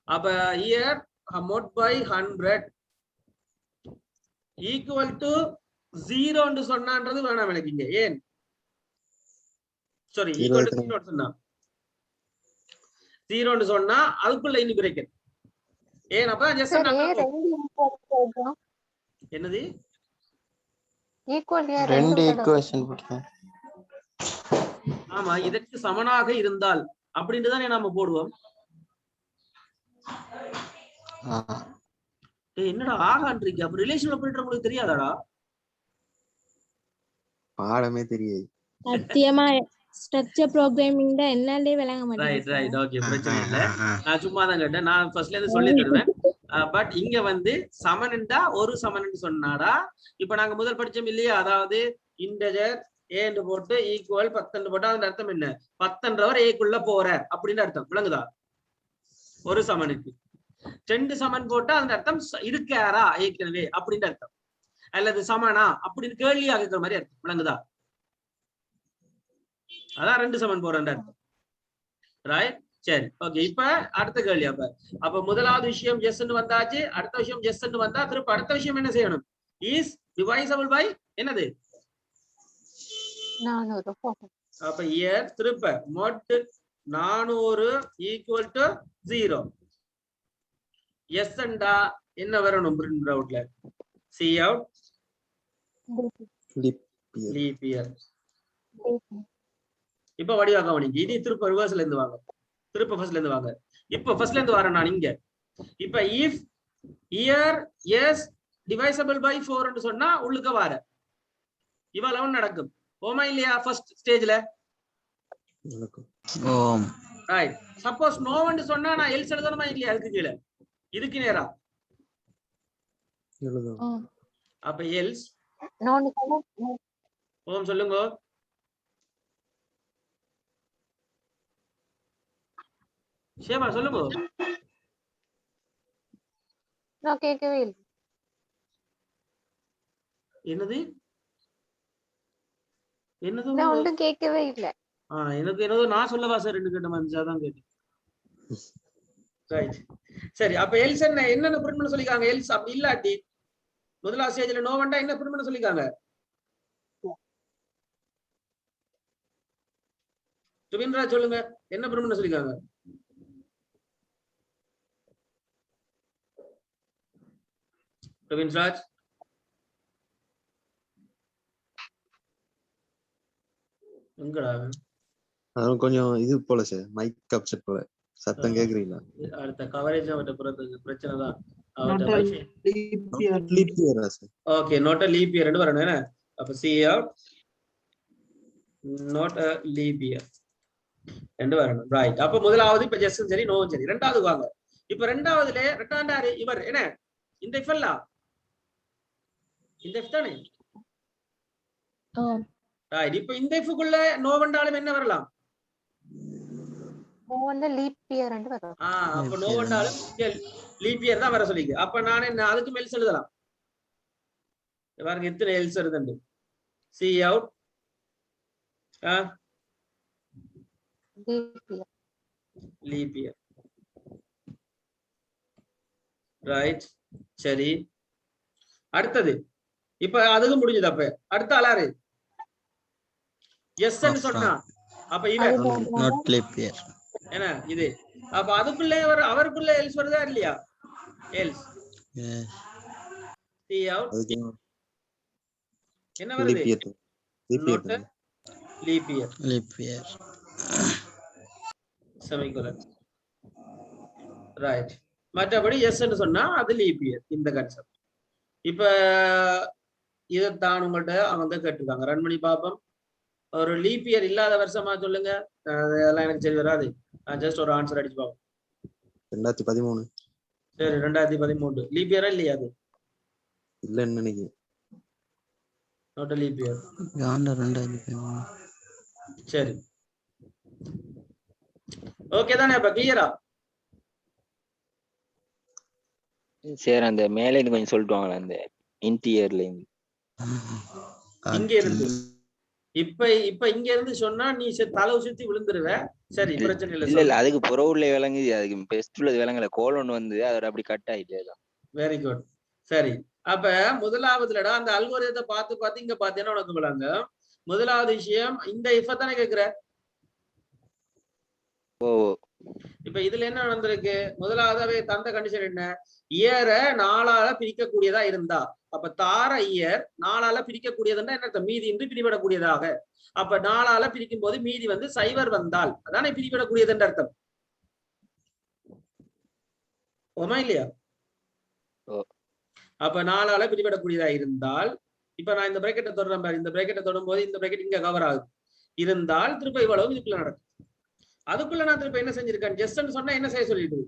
அப்ப year mod by 100 equal to 0 சொன்னான்றது வேணாம் எனக்கு இங்க. ஏன் சாரி ஈக்குவல் டு 0 சொன்னா 0 சொன்னா அதுக்குள்ள இன்னும் பிரேக்கெட் ஏன் அப்ப ஜஸ்ட் சார் ஏ ரெண்டு ஈக்குவல் போடுறோம். என்னது ஈக்குவல் ஏ ரெண்டு ரெண்டு ஈக்குவேஷன் போட்டேன். ஆமா இதற்கு சமனாக இருந்தால் அப்படின்னு தானே நாம போடுவோம். என்னடா ஆகான்றிருக்கு அப்ப ரிலேஷன் ஆபரேட்டர் உங்களுக்கு தெரியாதாடா? பாடமே தெரியாது. சத்தியமா ஸ்ட்ரக்சர் ப்ரோக்ராமிங் தான் என்னன்னே விளங்க ரைட் மாட்டேங்குது ரைட் ஓகே பிரச்சனை இல்ல. நான் சும்மா தான் கேட்டேன். நான் ஃபர்ஸ்ட்ல இருந்து சொல்லி தருவேன். பட் இங்க வந்து சமன்ண்டா ஒரு சமன் சொன்னாடா. இப்ப நாங்க முதல் படிச்சோம் இல்லையா, அதாவது இன்டஜர் ஏன்னு போட்டு ஈக்குவல் 10 போட்டா அதோட அர்த்தம் என்ன, 10 ஏக்குள்ள போற அப்படின்னு அர்த்தம். விளங்குதா? ஒரு சமனுக்கு 2 சமன் போட்டா அந்த அர்த்தம் இருக்காரா ஏற்கனவே அப்படின்னு அர்த்தம், அல்லது சமனா அப்படின்னு கேள்வி ஆகிற மாதிரி அர்த்தம். விளங்குதா? அதான் 2 சமன் போறேன் அர்த்தம். ரைட் சரி ஓகே. இப்ப அடுத்த கேள்வி. அப்ப முதலாவது விஷயம் எஸ் வந்தாச்சு. அடுத்த விஷயம் எஸ் வந்தா திரும்ப அடுத்த விஷயம் என்ன செய்யணும்? இஸ் டிவைசபிள் பை என்னது? 400. அப்ப இயர் திரும்ப மோட் 400 ஈக்குவல் டு 0. எஸ் அண்டா என்ன வரணும்? பிரிண்ட் அவுட்ல சி அவுட் லீப் இயர். இப்ப வடிவா கவனிங்க. இது திருப்ப ரிவர்ஸ்ல இருந்து வாங்க, திருப்ப ஃபர்ஸ்ட்ல இருந்து வாங்க. இப்ப ஃபர்ஸ்ட்ல இருந்து வரேன் நான் இங்க. இப்ப if year is divisible by 4 ன்னு சொன்னா உள்ளுக்க வர இவ்வளவு நடக்கும். ஓமா இல்லையா? ஃபர்ஸ்ட் ஸ்டேஜ்ல ஓம். ரைட். சப்போஸ் நோன்னு சொன்னா நான் எல்ஸ் எழுதணுமா இல்லையா? அதுக்கு கீழே இதுக்கு நேரா அப்ப எல்ஸ் ஓம் சொல்லுங்க. ஷேமா சொல்லுங்க. நான் கேட்கவே இல்லை. என்னது என்னது நான் ஒன்றும் கேட்கவே இல்லை. எனக்கு என்னதோ நான் சொல்லவா சார் ரெண்டு கேட்ட மாதிரி அதான் கேட்டேன். ரைட் சரி. அப்ப எல்ஸ் என்னென்ன பிரிண்ட் பண்ண சொல்லிருக்காங்க? எல்ஸ் அப்படி இல்லாட்டி முதலாவது ஸ்டேஜ்ல நோ வந்தா என்ன பிரிண்ட் பண்ண சொல்லிருக்காங்க? சுபின்ராஜ் சொல்லுங்க, என்ன பிரிண்ட் பண்ண சொல்லிருக்காங்க? சுபின்ராஜ் எங்கடா? அதுவும் கொஞ்சம் இது போல சார், மைக் அப்செட் போல சத்தம் கேக்குறீங்களா? அடுத்த கவரேஜ் அவட்ட பிரச்சனை தான். Okay not a leap year வரணும் என்ன? அப்ப see out not a leap year ரெண்டு வரணும். ரைட். அப்ப முதலாவது இப்ப ஜஸ்ட் சரி நோவும் சரி. ரெண்டாவது வாங்க. இப்ப ரெண்டாவதுல ரெண்டாண்டாரு இவர் என்ன இந்த இஃப் அல்ல இந்த இஃப் தானே? ரைட். இப்ப இந்த இஃப்க்குள்ள நோ வந்தாலும் என்ன வரலாம்? நோ வந்து லீப் இயர் ரெண்டு வரும். அப்ப நோ வந்தாலும் லீப் இயர் தான் வர சொல்லிக்கு. அப்ப நான் என்ன அதுக்கு மெல்ஸ் எழுதலாம். பாருங்க எத்தனை எல்ஸ் வருதுண்டு. see out leap year. Right சரி. அடுத்தது இப்ப அதுக்கு முடிஞ்சது. அப்ப அடுத்த அலாரு எஸ் ன்னு சொன்னா அப்ப இவன் நாட் லீப் இயர் என்ன இது? அப்ப அதுக்குள்ளே அவருக்குள்ள எல்ஸ் வருதா இல்லையா? எல்ஸ் see out என்ன வருது? Leap year semicolon. ரைட். மற்றபடி எஸ் ன்னு சொன்னா அது லீப் இயர். இந்த கான்செப்ட். இப்ப இதைத்தான் உங்கள்கிட்ட அவங்க கேட்டிருக்காங்க. ரன் பண்ணி பார்ப்போம். ஒரு லீப் இயர் இல்லாத வருஷமா சொல்லுங்க. அதெல்லாம் எனக்கு சரி வராது. நான் ஜஸ்ட் ஒரு ஆன்சர் அடிச்சு பார்ப்போம். 2013. சரி 2013 லீப் இயரா இல்லையா? அது இல்லன்னு நினைக்கிறேன். Not a leap year. 2013. சரி ஓகே தானே? அப்ப கிளியரா? சரி அந்த மேல இருந்து கொஞ்சம் சொல்லிட்டு வாங்களேன். அந்த இன்டீரியர்ல இருந்து இங்க இருந்து இப்ப இங்க இருந்து சொன்னா நீ தலை சுத்தி விழுந்துருவ. சரி பிரச்சனை இல்ல. இல்ல அதுக்கு புறவுள்ள விலங்குது, அதுக்கு பெஸ்ட் உள்ளது விலங்குல கோலன் வந்து அதோட அப்படி கட் ஆயிட்டு. Very good. சரி அப்ப முதலாவதுலடா அந்த அல்கோரிதத்தை பார்த்து இங்க பாத்தீங்கன்னா உனக்கு விளங்க. முதலாவது விஷயம் இந்த இஃப் தானே கேக்குற. இப்ப இதுல என்ன நடந்திருக்கு? முதலாவதாவே தந்த கண்டிஷன் என்ன? இயரை 4ஆல பிரிக்கக்கூடியதா இருந்தா, அப்ப தார இயர் 4ஆல பிரிக்கக்கூடியதுன்னா என்ன? மீதி இன்றி பிரிபடக்கூடியதாக. அப்ப 4ஆல பிரிக்கும் போது மீதி வந்து 0 வந்தால் அதானே பிரிபடக்கூடியது என்ற அர்த்தம். ஓமா இல்லையா? அப்ப 4ஆல பிரிபடக்கூடியதா இருந்தால், இப்ப நான் இந்த பிரேக்கெட்டை தொடர்றேன் பாரு, இந்த பிரேக்கெட்டை தொடும் போது இந்த பிரேக்கெட் இங்க கவர் ஆகுது இருந்தால் திருப்ப இவ்வளவு இதுக்குள்ள நடக்கும். அதுக்குள்ள நான் திருப்ப என்ன செஞ்சிருக்கேன்? ஜஸ்ட் சொன்னா என்ன செய்ய சொல்லிட்டு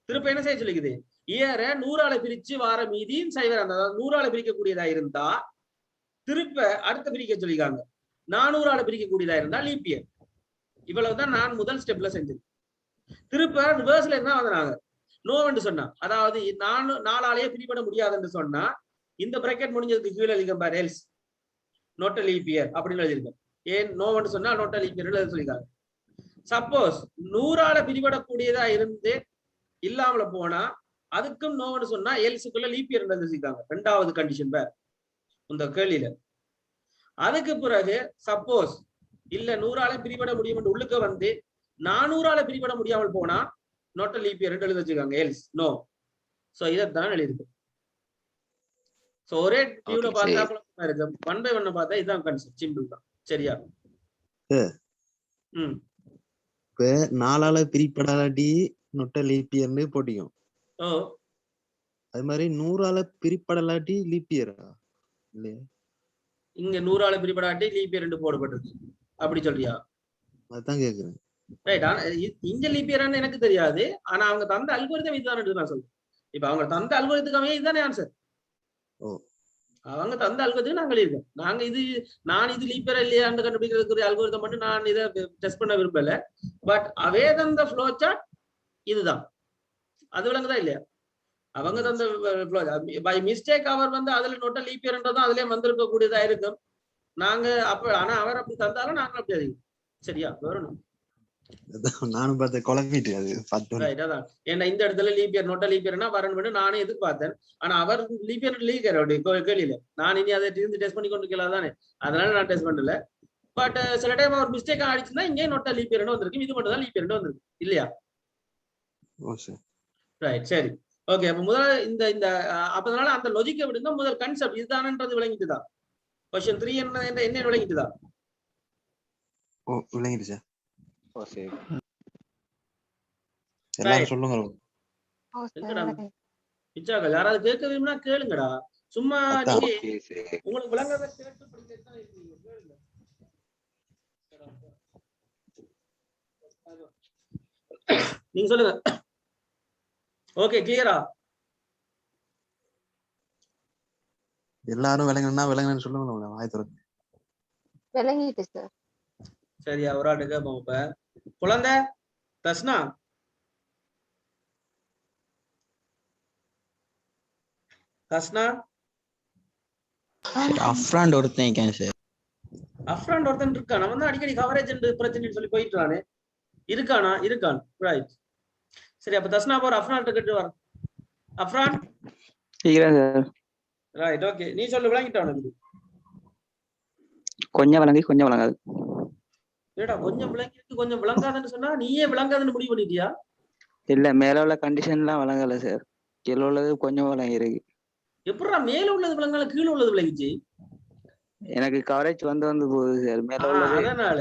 திருப்ப என்ன செய்ய சொல்லிக்குது? இயரை 100ஆல பிரிச்சு வார மீதி 0 அதாவது 100ஆல பிரிக்கக்கூடியதா இருந்தா திருப்ப அடுத்த பிரிக்க சொல்லிக்காங்க 400ஆல பிரிக்கக்கூடியதா இருந்தா லீப் இயர். இவ்வளவுதான் நான் முதல் ஸ்டெப்ல செஞ்சது. திருப்ப ரிவர்ஸ்ல என்ன வந்தாங்க? நோவென்று சொன்னா, அதாவது 4ஆலேயே பிரிபட முடியாதுன்னு சொன்னா இந்த பிரேக்கெட் முடிஞ்சதுக்கு கீழே எழுதிருக்கேன் பாரு, எல்ஸ் நோட் லீப் இயர் அப்படின்னு எழுதிருக்கேன். ஏன் நோவென்று சொன்னா நோட் லீப் இயர் எழுத சொல்லிருக்காங்க. சப்போஸ் 100ஆல பிரிபடக்கூடியதா இருந்து இல்லாமல போனா அதுக்கும் நோவென்று சொன்னா எல்ஸுக்குள்ள லீப் இயர் எழுதிருக்காங்க. 2வது கண்டிஷன் பேர் இந்த கேள்வியில. அதுக்கு பிறகு சப்போஸ் இல்ல 100ஆல பிரிபட முடியும் என்று உள்ளுக்க வந்து 400ஆல பிரிபட முடியாமல் போனா நோட் லீப் இயர் எழுதி வச்சிருக்காங்க, எல்ஸ் நோ. சோ இதான் எழுதிருக்கு. சோ ஒரே டியூல பார்த்தா குழப்பமா இருக்கு. 1 by 1 பார்த்தா இதான் கான்செப்ட், சிம்பிள் தான். சரியா? இப்ப 4ஆல பிரிப்படாட்டி நொட்ட லீப் இயர்னு போட்டியும். அது மாதிரி 100ஆல பிரிப்படலாட்டி லீப் இயரா இல்லையா? இங்க 100ஆல பிரிப்படாட்டி லீப் இயர் 2 போடப்பட்டிருக்கு. அப்படி சொல்றியா? அதான் கேக்குறேன். ரைட். இங்க லீப் இயர்னு எனக்கு தெரியாது. ஆனா அவங்க தந்த அல்கோரிதம் இதுதான் நான் சொல்றேன். இப்ப அவங்க தந்த அல்கோரிதத்துக்காக இதுதானே ஆன்சர். அவங்க தந்த அல்கோரிதம் நாங்க எழுதிருக்கோம். நாங்க நான் இது லீப் இயர் இல்லையான்னு கண்டுபிடிக்கிறதுக்கு அல்கோரிதம் மட்டும் நான் இதை டெஸ்ட் பண்ண விரும்பல. பட் அவே தந்த ஃப்ளோ சார்ட் இதுதான். அது விளங்குதா இல்லையா? அவங்க தந்த பை மிஸ்டேக் அவர் வந்து அதுல நோட்ட லீப் இயர்ன்றதும் அதுலயே வந்திருக்க கூடியதா இருக்கும். நாங்க அப்ப ஆனா அவர் அப்படி தந்தாலும் நாங்க அப்படி அறிவோம். சரியா? வரணும். நானும் பார்த்த குழம்பிட்டு அது அதான். ஏன்னா இந்த இடத்துல லீப் இயர் நோட்ட லீப் இயர்னா வரணும் நானே எதிர்பார்த்தேன். ஆனா அவர் லீப் இயர் கேள்வியில நான் இனி அதை இருந்து டெஸ்ட் பண்ணி கொண்டு இருக்கலாம் தானே, அதனால நான் டெஸ்ட் பண்ணல. பட் சில டைம் அவர் மிஸ்டேக் ஆயிடுச்சுன்னா இங்கே நோட்ட லீப் இயர் வந்திருக்கு, இது மட்டும் தான் லீப் இயர் வந்திருக்கு இல்லையா? ரைட். சரி, ஓகே. அப்ப முதல்ல இந்த அப்பதனால அந்த லாஜிக்கை விடுங்க. முதல் கான்செப்ட் இதுதானன்றது விளங்கிட்டுதான். क्वेश्चन 3 என்ன விளங்கிட்டுதா? விளங்கிடுச்சா? சரி. எல்லாரும் சொல்லுங்க. பிச்சாக்கள் யாராவது கேட்க விரும்பினா கேளுங்கடா. சும்மா நீங்க உங்களுக்கு விளங்காத கேட்டு படிக்கிறது தான் இருக்கீங்க. கேளுங்க. நீங்க சொல்லுங்க. ஓகே, கிளியரா? எல்லாரும் விளங்கணும்னு சொல்லுங்க. வாய் திறந்து விளங்கிட்டு சார். சரியா? ஒரு ஆட்டுக்கு இப்ப குழந்தை தஸ்னா அஃப்ராண்ட் ஒருத்தன் சார். அஃப்ராண்ட் ஒருத்தன் இருக்கான். அவன் தான் அடிக்கடி கவரேஜ் பிரச்சனைன்னு சொல்லி போயிட்டானே. இருக்கான். ரைட். சரி, அப்ப தஸ்னா போற அஃப்ராண்ட் கிட்ட வர. அஃப்ரான் ரைட். ஓகே, நீ சொல்லு. விளங்கிட்டான்? கொஞ்சம் விளங்கி கொஞ்சம் விளங்காது. ஏடா கொஞ்சம் விளங்கிருக்கு கொஞ்சம் விளங்காதுன்னு சொன்னா நீயே விளங்காதுன்னு முடிவு பண்ணிட்டியா? இல்ல, மேல உள்ள கண்டிஷன்லாம் விளங்கல சார். கீழே உள்ளது கொஞ்சம் விளங்கி இருக்கு. எப்படா மேல உள்ளது விளங்கல கீழே உள்ளது விளங்கிச்சு? எனக்கு கவரேஜ் வந்து போகுது சார் மேல உள்ளது. அதனால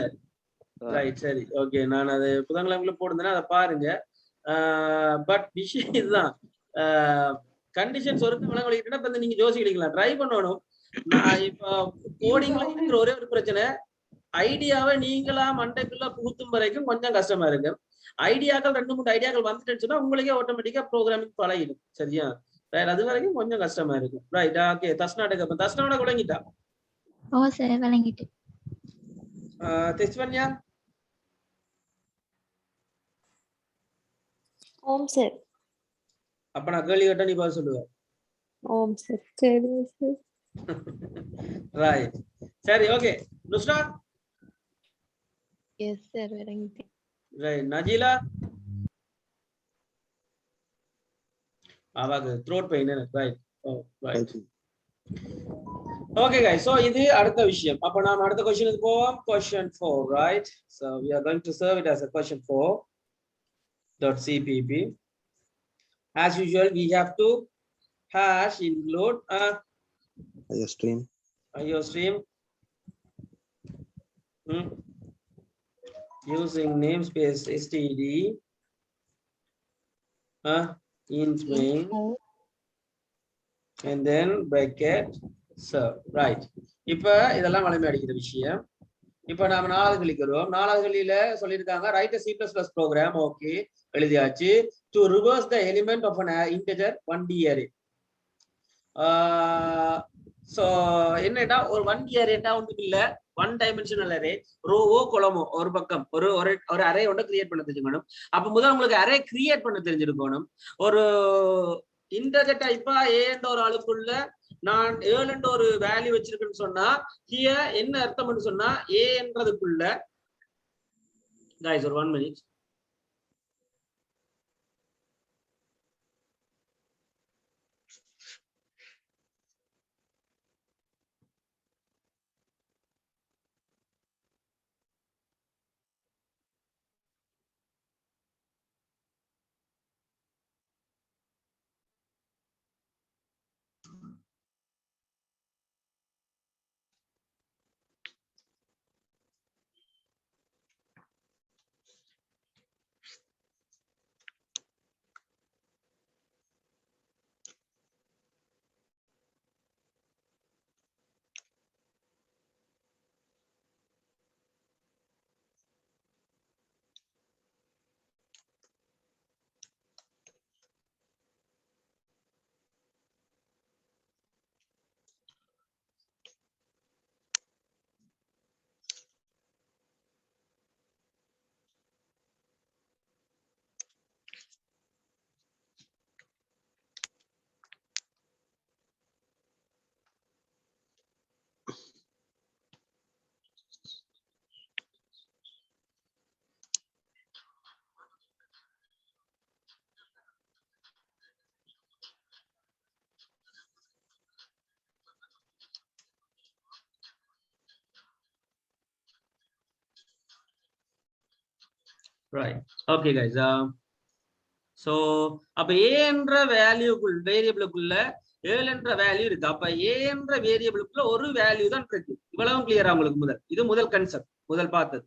ரைட். சரி, ஓகே. நான் அது புதன்கிழமையில போடுறேன்னா அதை பாருங்க. பட் விஷயம் இதுதான். கண்டிஷன்ஸ் ஒருத்தர் விளங்கிட்டா இப்ப நீங்க யோசிக்கலாம், ட்ரை பண்ணணும். நான் இப்ப கோடிங்ல இருக்கிற ஒரே ஒரு பிரச்சனை, ஐடியாவை நீங்களா மண்டைக்குள்ள புகுத்தும் வரைக்கும் கொஞ்சம் கஷ்டமா இருக்கு. ஐடியாக்கள் 2-3 ஐடியாக்கள் வந்துட்டுச்சுன்னா உங்களுக்கே ஆட்டோமேட்டிக்கா ப்ரோக்ராமிங் பழகிடும். சரியா? வேற அது வரைக்கும் கொஞ்சம் கஷ்டமா இருக்கும். ரைட். ஓகே, தஸ்னாட்டுக்கு தஸ்னாவோட விளங்கிட்டா? ஓ சார், விளங்கிட்டு. டெஸ்ட் பண்ணியா? ஓம் சார். அப்ப நான் கேள்வி கேட்டா நீ பதில் சொல்லுவ. ஓம் சார். சரி சார். ரைட். சரி, ஓகே. நுஸ்ராத்? எஸ் சார், விளங்கிட்டு. ரைட். நஜீலா? அவாக்கு throat pain. Right. Right. Okay guys, so இது அடுத்த விஷயம். அப்ப நாம அடுத்த क्वेश्चन போவோம். Question 4, right? So we are going to serve it as a question 4. .cpp. As usual, we have to hash include IOStream. IOStream using namespace std int main and then bracket serve. Right. இப்போ இதெல்லாம் வளைமை அடிக்கிற விஷயம். இப்போ நாம 4 கிளிக்கிறோம். 4வது வழியில சொல்லிருக்காங்க write a C++ program. Okay, எழுதியாச்சு. To reverse the element of an integer 1D array. So என்னடா ஒரு 1D arrayடா ஒண்ணும் இல்ல, ஒன் டைமென்ஷனல் அரே, ரோவோ கொலமோ ஒரு பக்கம் ஒரு அரே ஒன்று கிரியேட் பண்ண தெரிஞ்சுக்கணும். அப்ப முதல்ல உங்களுக்கு அரே கிரியேட் பண்ண தெரிஞ்சிருக்கணும். ஒரு இன்டர்ஜெக்ட் டைப்பா ஏன்ற ஒரு அழுப்புள்ள நான் 7 என்ற ஒரு வேல்யூ வச்சிருக்கேன்னு சொன்னா ஹியர் என்ன அர்த்தம்னு சொன்னா ஏ என்றதுக்குள்ள guys ஒரு 1 minute. Right. Okay guys. So அப்ப a என்ற வேரியபிளுக்குள்ள 7 என்ற வேல்யூ இருக்கு. அப்ப a என்ற வேரியபிளுக்குள்ள ஒரு வேல்யூ தான் இருக்கு. இவ்வளவும் கிளியரா உங்களுக்கு இது முதல் கான்செப்ட், முதல் பார்த்தது.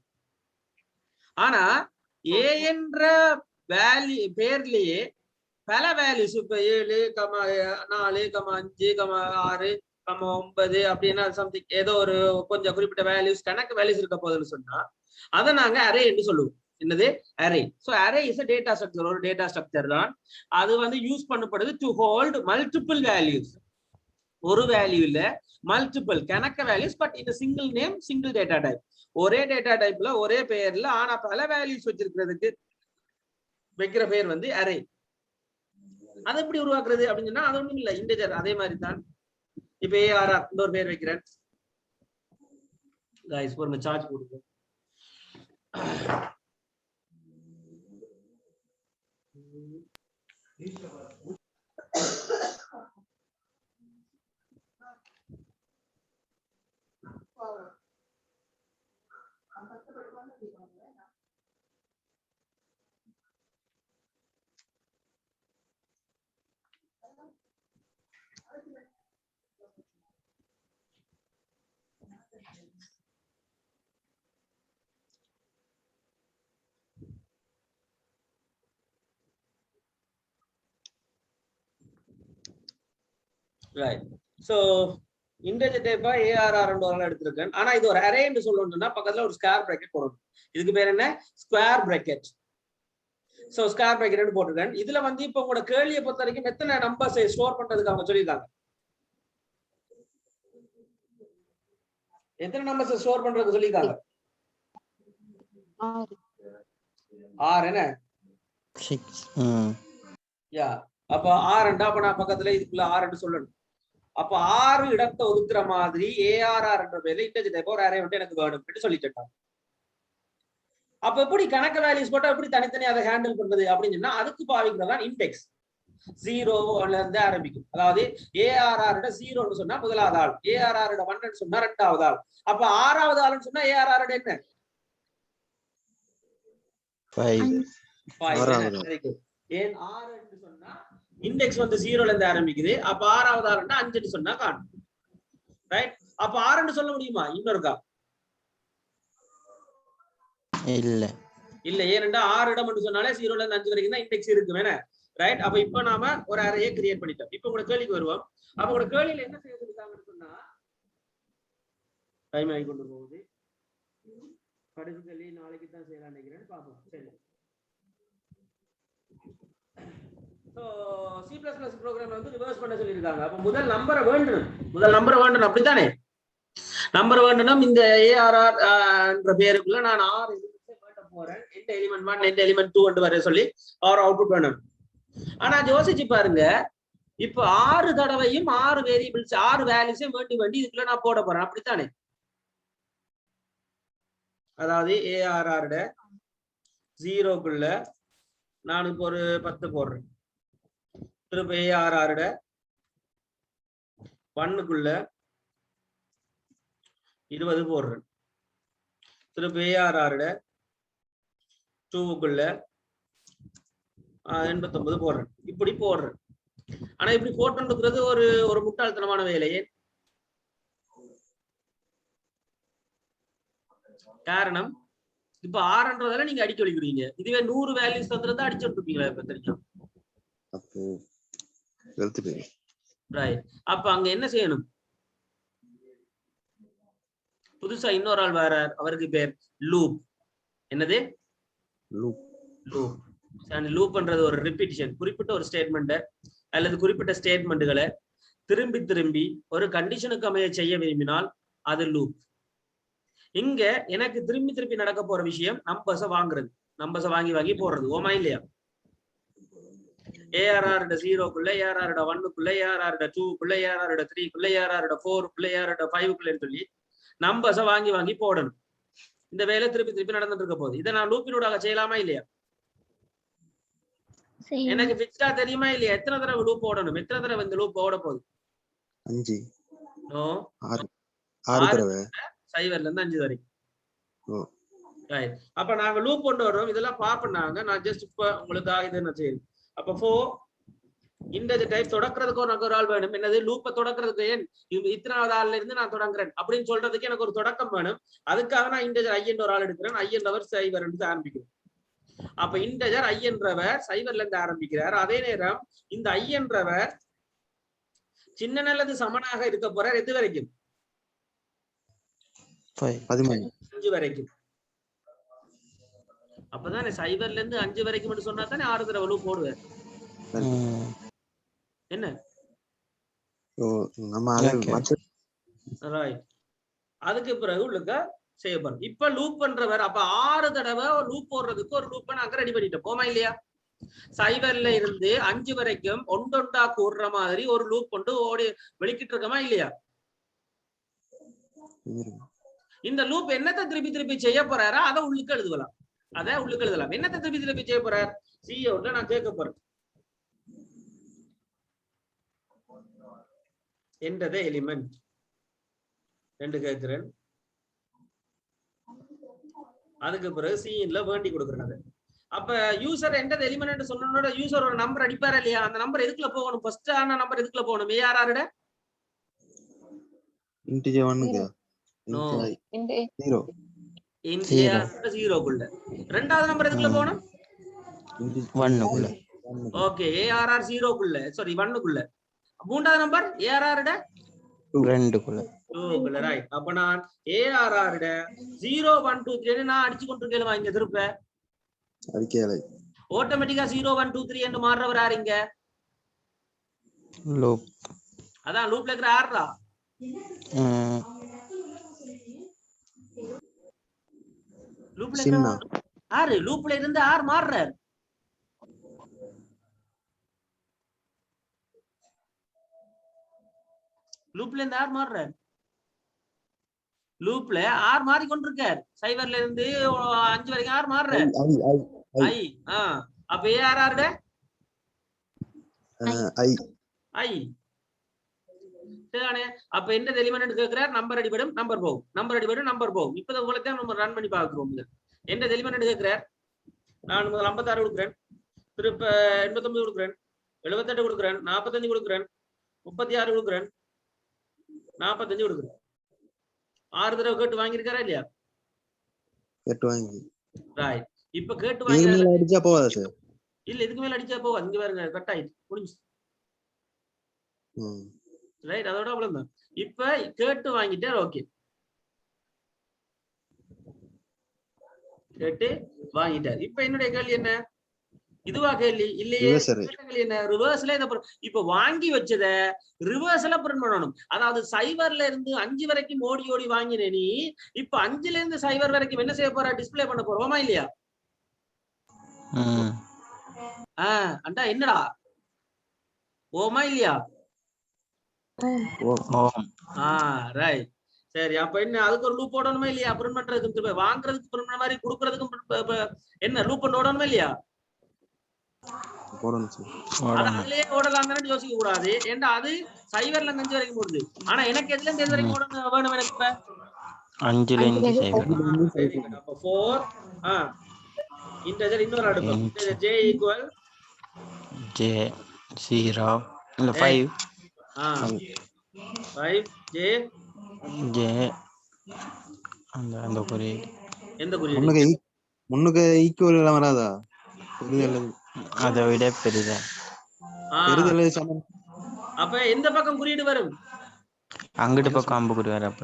ஆனா a என்ற வேல்யூ பேர்லயே பல வேல்யூஸ், இப்ப 7, 4, 5, 6, 9 அப்படின்னா சம்திங் ஏதோ ஒரு கொஞ்சம் குறிப்பிட்ட வேல்யூஸ் கணக்கு வேல்யூஸ் இருக்க போதுன்னு சொன்னா அதை நாங்க அரே என்று சொல்லுவோம். என்னது? Array. So array is a data structure. ஒரு டேட்டா ஸ்ட்ரக்சர் தான். அது வந்து யூஸ் பண்ணப்படுது டு ஹோல்ட் மல்டிபிள் வேல்யூஸ். ஒரு வேல்யூ இல்ல, மல்டிபிள் கணக்க வேல்யூஸ், பட் இந்த single name, single data type. ஒரே டேட்டா டைப்ல ஒரே பெயர்ல ஆனா பல வேல்யூஸ் வச்சிருக்கிறதுக்கு வைக்கிற பெயர் வந்து அரே. அதை எப்படி உருவாக்குறது அப்படின்னு சொன்னா அது ஒண்ணும் இல்ல, இன்டிஜர். அதே மாதிரி தான் இப்ப ARR இந்த ஒரு பேர் வைக்கிறேன். गाइस ஒரு சார்ஜ் போடுங்க. Right. So இன்டர்ஜெக்ட் டைப்பா ARR எடுத்திருக்கேன். ஆனா இது ஒரு அரே என்று சொல்லணும்னா பக்கத்துல ஒரு ஸ்கொயர் பிராக்கெட் போடணும். இதுக்கு பேர் என்ன? Square bracket. So square bracket போட்டிருக்கேன். இதுல வந்து இப்ப உங்களோட கேள்வியை பொறுத்த வரைக்கும் எத்தனை நம்பர்ஸை ஸ்டோர் பண்றதுக்கு அவங்க சொல்லியிருக்காங்க? எத்தனை நம்பர்ஸை ஸ்டோர் பண்றதுக்கு சொல்லியிருக்காங்க? 6 என்ன? 6. யா, அப்ப 6 அப்ப நான் பக்கத்துல இதுக்குள்ள 6 சொல்லணும். அப்ப 6 இடத்தை ஒதுக்குற மாதிரி ARR என்ற பேர்ல இன்டர்ஜெக்ட் டைப் ஒரு அரே வந்து எனக்கு வேணும் சொல்லிட்டாங்க. அப்ப எப்படி கணக்கு வேல்யூஸ் போட்டா எப்படி தனித்தனி அதை ஹேண்டில் பண்றது அப்படின்னு சொன்னா அதுக்கு பாவிக்கிறதான் இண்டெக்ஸ். 0ல இருந்து ஆரம்பிக்கும். அதாவது ARR 0ன்னு சொன்னா முதலாவது ஆள், ARR 1ன்னு சொன்னா இரண்டாவது ஆள். அப்ப 6வது ஆள்னு சொன்னா ARR என்ன? ஏன் 6 என்று சொன்னா இண்டெக்ஸ் வந்து 0ல இருந்து ஆரம்பிக்குது. அப்ப 6வது ஆறுன்னா 5 சொன்னா காணும். ரைட்? அப்ப 6 சொல்ல முடியுமா? இன்னொருக்கா இல்ல இல்ல. ஏனென்றா 6 இடம் என்று சொன்னாலே 0ல இருந்து 5 வரைக்கும் தான் இண்டெக்ஸ் இருக்கு வேணா. ரைட்? அப்ப இப்ப நாம ஒரு அரேயை கிரியேட் பண்ணிட்டோம். இப்ப உங்க கேள்விக்கு வருவோம். அப்ப உங்க கேள்வியில என்ன செய்ய சொல்லிருக்காங்கன்னு சொன்னா டைம் ஆகி கொண்டு போகுது. கடைசி கேள்வி நாளைக்கு தான் செய்யலாம் நினைக்கிறேன். பாப்போம். சரி. சோ C++ ப்ரோக்ராம்ல வந்து ரிவர்ஸ் பண்ண சொல்லிருக்காங்க. அப்ப முதல் நம்பரை வேண்டணும். அப்படித்தானே? நம்பர் வேண்டணும். இந்த ARR என்ற பேருக்குள்ள நான் 6 எலிமெண்ட்ஸ் வேண்ட போறேன். எந்த எலிமெண்ட் 1 எந்த எலிமெண்ட் 2 என்று வர சொல்லி ஆர் அவுட்புட் வேணும். ஆனா யோசிச்சு பாருங்க, இப்ப 6 தடவையும் 6 வேரியபிள்ஸ் 6 வேல்யூஸையும் வேண்டி இதுக்குள்ள நான் போட போறேன். அப்படித்தானே? அதாவது ARR 0க்குள்ள நான் இப்போ ஒரு 10 போடுறேன். திரும்ப ARR 1க்குள்ள 20 போடுறேன். திரும்ப ARR 2க்குள்ள 89 போடுறேன். இப்படி போடுறேன். ஆனா இப்படி போட்டுன்றது ஒரு முட்டாள்தனமான வேலையே. காரணம், இப்ப 6ன்றதால நீங்க அடிக்க வலிக்கிறீங்க. இதுவே 100 வேல்யூஸ் தந்துருந்தா அடிச்சு விட்டுருப்பீங்களா? இப்ப தெரியும். அப்ப அங்க என்ன செய்யணும்? புதுசா இன்னொரு ஆள் வரார். அவருக்கு பேர் லூப். என்னது? லூப்ன்றது ஒரு ரிப்பீட்டிஷன். குறிப்பிட்ட ஒரு ஸ்டேட்மெண்ட் அல்லது குறிப்பிட்ட ஸ்டேட்மெண்ட்களை திரும்பி திரும்பி ஒரு கண்டிஷனுக்கு அமைய செய்ய விரும்பினால் அது லூப். இங்க எனக்கு திரும்பி நடக்க போற விஷயம் நம்பர்ஸை வாங்குறது. நம்பர்ஸை வாங்கி போடுறது. ஓமா இல்லையா? ARR 0க்குள்ள ARR 1க்குள்ள ARR 2க்குள்ள ARR 3க்குள்ள ARR 4க்குள்ள ARR 5க்குள்ள சொல்லி நம்பர்ஸை வாங்கி போடணும். இந்த வேலை திருப்பி நடந்துட்டு இருக்க போகுது. இதை நான் லூப்பினூடாக செய்யலாமா இல்லையா? எனக்கு ஃபிக்ஸ்டா தெரியுமா இல்லையா எத்தனை தடவை லூப் ஓடணும்? எத்தனை தடவை இந்த லூப் ஓட போகுது? 5 நோ 6 தடவை. 0ல இருந்து 5 வரைக்கும். ரைட். அப்ப நாங்க லூப் கொண்டு வரோம். இதெல்லாம் பாப்பனாங்க. நான் ஜஸ்ட் இப்ப உங்களுக்காக இதை நான் செய்யணும். அப்ப 4 இண்டெஜர் டைப் தொடக்கிறதுக்கு ஒரு ஆள் வேணும். என்னது? லூப்பை தொடக்கிறதுக்கு ஏன் இத்தனாவது ஆள்ல இருந்து நான் தொடங்குறேன் அப்படின்னு சொல்றதுக்கு எனக்கு ஒரு தொடக்கம் வேணும். அதுக்காக நான் இண்டெஜர் I என்ற ஒரு ஆள் எடுக்கிறேன். I என்றவர் 0 என்று ஆரம்பிக்கிறேன். அப்ப இண்டெஜர் I என்றவர் 0ல இருந்து ஆரம்பிக்கிறார். அதே நேரம் இந்த I என்றவர் சின்ன நல்லது சமனாக இருக்க போறார். எது வரைக்கும்? 5 வரைக்கும். அப்பதானே 0ல இருந்து 5 வரைக்கும் சொன்னா தானே 6 தடவை லூப் போடுவார். என்ன? அதுக்கு பிறகு உள்ளுக்க செய்யப்படும். இப்ப லூப் பண்றவர் அப்ப 6 தடவை லூப் போடுறதுக்கு ஒரு லூப்பை நாங்க ரெடி பண்ணிட்டோம். போமா இல்லையா? 0ல இருந்து 5 வரைக்கும் ஒன்றொண்டா கூடுற மாதிரி ஒரு லூப் கொண்டு ஓடி வெளிக்கிட்டு இருக்கோமா இல்லையா? இந்த லூப் என்னத்தை திருப்பி செய்ய போறாரா அதை உள்ளுக்கு எழுதுவலாம். என்னத்தை திருப்பி செய்ய போறார்? C நான் கேட்க போறேன். என்றது எலிமெண்ட் 2 கேட்கிறேன். அதுக்கு பிறகு C வேண்டி கொடுக்குறாங்க. அப்ப யூசர் என்டர் எலிமெண்ட் சொன்னோட யூசர் ஒரு நம்பர் அடிப்பாரா இல்லையா? அந்த நம்பர் எதுக்குள்ள போகணும்? ஃபர்ஸ்ட் ஆன நம்பர் எதுக்குள்ள போகணும்? ARR இன்டிஜர் 1க்கு. No Zero. ஜீரோக்குள்ள. ரெண்டாவது நம்பர் எதுக்குள்ள போகணும்? 1க்குள்ள. ஓகே. ARR 0க்குள்ள, சாரி 1க்குள்ள. மூன்றாவது நம்பர் ARR 2க்குள்ள. ரைட். அப்ப நான் ARR 0 1 2 3 நான் அடிச்சு கொண்டிருக்கேன். இங்க திருப்ப அடிக்கலை. ஆட்டோமேட்டிக்கா 0 1 2 3 என்று மாறவர் யாருங்க? லூப். அதான் லூப்ல இருக்கிற ஆர்ரா. லூப்ல இருக்கிற ஆறு. லூப்ல இருந்து ஆர் மாறுறார். லூப்ல இருந்து ஆர் மாறுறார். லூப்ல ஆர் மாறி கொண்டிருக்கார். 0ல இருந்து 5 வரைக்கும் ஆர் மாறுறார். ஐ. அப்ப ARR ஐ. சரிதானே? அப்ப எந்த எலிமெண்ட் கேட்கிறார்? நம்பர் அடிபடும் நம்பர் போகும். நம்பர் அடிபடும் நம்பர் போகும். இப்ப உங்களுக்கு நம்ம ரன் பண்ணி பார்க்கிறோம். எந்த எலிமெண்ட் கேட்கிறார்? நான் முதல் 56 கொடுக்குறேன், திருப்ப 89 கொடுக்குறேன், 78 கொடுக்குறேன், 45 கொடுக்குறேன், 36 கொடுக்குறேன், 45 கொடுக்குறேன். 6 தடவை கேட்டு வாங்கியிருக்காரா இல்லையா? கேட்டு வாங்கி ரைட். இப்ப கேட்டு இதுக்கு வாங்கி மேல அடிச்சா போகாதா சார்? இல்ல இதுக்கு மேல அடிச்சா போவா, இங்க பாருங்க கட் ஆயிடுச்சு, முடிஞ்சு. ரைட், அதோட அவ்வளவுதான். இப்ப கேட்டு வாங்கிட்டார், ஓகே. கேட்டு வாங்கிட்டார். இப்ப என்னுடைய கேள்வி என்ன? இதுவா கேள்வி? இல்லையே. கேள்வி என்ன? ரிவர்ஸ்ல இதை இப்ப வாங்கி வச்சத ரிவர்ஸ்ல பிரிண்ட் பண்ணணும். அதாவது 0ல இருந்து 5 வரைக்கும் ஓடி ஓடி வாங்கினே நீ, இப்ப 5ல இருந்து 0 வரைக்கும் என்ன செய்ய போற? டிஸ்பிளே பண்ண போறோமா இல்லையா? அண்டா என்னடா ஓமா இல்லையா? ரைட். சரி, அப்ப என்ன அதுக்கு ஒரு லூப் போடணுமா இல்லையா? பிரிண்ட் பண்றதுக்கு, வாங்குறதுக்கு பிரிண்ட் பண்ண மாதிரி, கொடுக்கறதுக்கும் என்ன லூப் போடணுமா இல்லையா? அதுலயே ஓடலாம் தானே யோசிக்க கூடாது. ஏன்டா அது 0ல இருந்து 5 வரைக்கும் போடுது. ஆனா எனக்கு எதுல இருந்து எது வரைக்கும் ஓடணும் வேணும்? எனக்கு இப்ப 5ல இருந்து 0. அப்ப 4 இன்டெஜர் இன்னொரு அடுக்கு j ஈக்குவல் j 0 இல்ல 5 5 j அந்த குறியீடு. எந்த குறியீடு? முன்னுக்கு ஈக்குவல் எல்லாம் வராதா? அதை விட பெரிதா? அப்ப எந்த பக்கம் குறியீடு வரும்? அங்கிட்டு பக்கம் அம்புக்குறி வர. அப்ப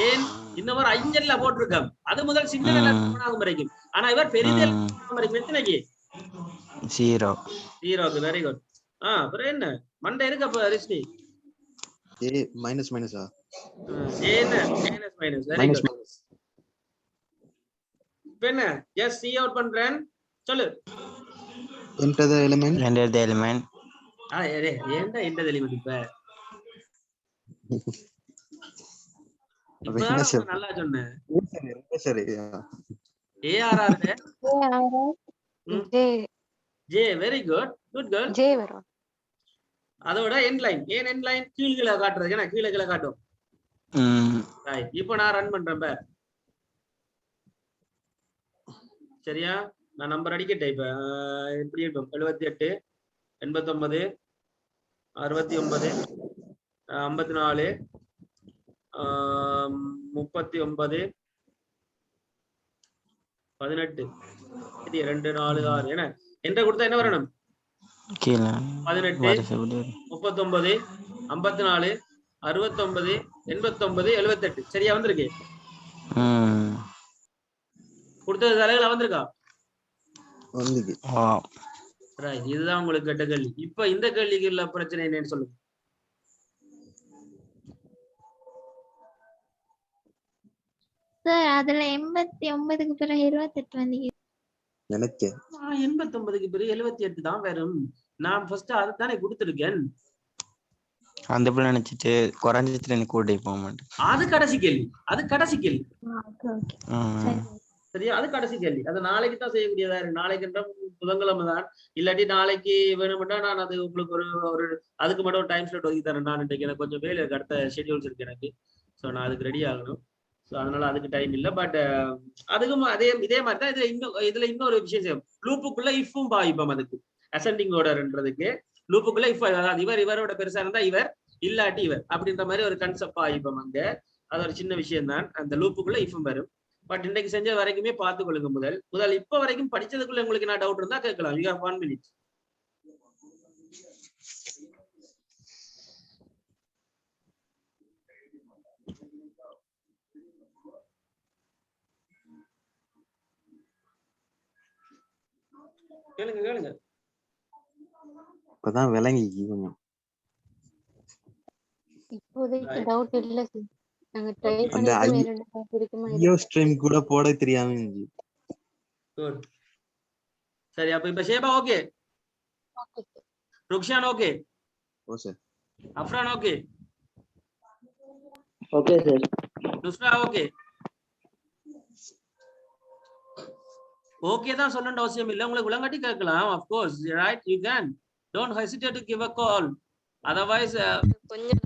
ஏன் இந்த மாதிரி 5ல போட்டிருக்கோம், அது முதல் சின்ன வரைக்கும். ஆனா இவர் பெரிய வரைக்கும் எத்தனைக்கு? 0. 0க்கு. Very good. அப்புறம் என்ன மண்டை இருக்கு அப்ப ரிஷ்ணி? மைனஸ் மைனஸா? மைனஸ். Very good. இப்ப என்ன ஜஸ்ட் சி அவுட் பண்றேன், சொல்லு. enter the element. enter the element. ஏன்டா enter the element? இப்ப நல்லா சொன்னேன். சரி. ARR J. Very good. Good girl. J வரும். அதோட எண்ட் லைன். ஏன் எண்ட் லைன்? கீழே காட்டுறது. ஏன்னா கீழே காட்டும். ரைட். இப்போ நான் ரன் பண்றேன் பார். சரியா? நான் நம்பர் அடிக்கட்டேன். இப்ப எப்படி இருக்கும்? 78 89 69 54 39 18 2 4 6. என்ன என்ற கொடுத்தா என்ன வரணும்? 18 39 54 69 89 சரியா வந்திருக்கு? கொடுத்தது தலைகள வந்திருக்கா? வந்திருக்கு. ரைட். இதுதான் உங்களுக்கு கேட்ட கேள்வி. இப்ப இந்த கேள்விக்கு உள்ள பிரச்சனை என்னன்னு சொல்லுங்க. சார் அதுல 89க்கு பிறகு 28 வந்தீங்க. எனக்கு 89க்கு பிறகு 78 தான் வரும். நான் ஃபர்ஸ்ட் அத தானே கொடுத்திருக்கேன். அந்த பிள்ளை நினைச்சிட்டு குறைஞ்சதுல நீ கூட்டி போக மாட்டேன். அது கடைசி கேள்வி. Okay okay. சரியா? அது கடைசி கேள்வி. அது நாளைக்கு தான் செய்யக்கூடியதா இருக்கு. நாளைக்குன்ற புதன்கிழமை தான். இல்லாட்டி நாளைக்கு வேணும்னா நான் அது உங்களுக்கு ஒரு அதுக்கு மட்டும் ஒரு டைம் ஸ்லாட் ஒதுக்கி தரேன். நான் இன்றைக்கு எனக்கு கொஞ்சம் வேலை இருக்கு, அடுத்த ஷெட்யூல்ஸ் இருக்கு எனக்கு. ஸோ நான் அதுக்கு ரெடி ஆகணும். ஸோ அதனால அதுக்கு டைம் இல்லை. பட் அதுக்கும் இதே மாதிரி தான் இதுல இன்னொரு விஷயம் செய்யும். லூப்புக்குள்ள இஃப்பும் பாவிப்போம். அதுக்கு அசெண்டிங் ஆர்டர்ன்றதுக்கு லூப்புக்குள்ள இஃப், அதாவது இவரோட பெருசா இருந்தா இவர், இல்லாட்டி இவர் அப்படின்ற மாதிரி ஒரு கன்செப்ட் பாவிப்போம் அங்க. அது ஒரு சின்ன விஷயம் தான். அந்த லூப்புக்குள்ள இஃப்பும் வரும். பட் இன்னைக்கு செஞ்ச வரைக்குமே பார்த்து கொள்ளுங்க. முதல் இப்ப வரைக்கும் படிச்சதுக்குள்ள உங்களுக்கு நான் டவுட் இருந்தா கேட்கலாம். You have 1 minute. கேளுங்க. இப்பதான் விளங்கி கொஞ்சம். இப்போதைக்கு டவுட் இல்ல சார். நாங்க ட்ரை பண்ணிட்டு வேற என்ன டவுட் இருக்குமா? ஐயோ ஸ்ட்ரீம் கூட போட தெரியாம இருந்துச்சு. குட். சரி, அப்ப இப்ப Sheba okay? Okay. Rukshan okay? ஓ sir. Afran okay? Okay sir. Nusra okay? Okay தான் சொல்லணும்னு அவசியம் இல்லை. உங்களுக்கு விளங்காட்டி கேட்கலாம். of course, right, you can. Don't hesitate to give a call. Otherwise கொஞ்சம்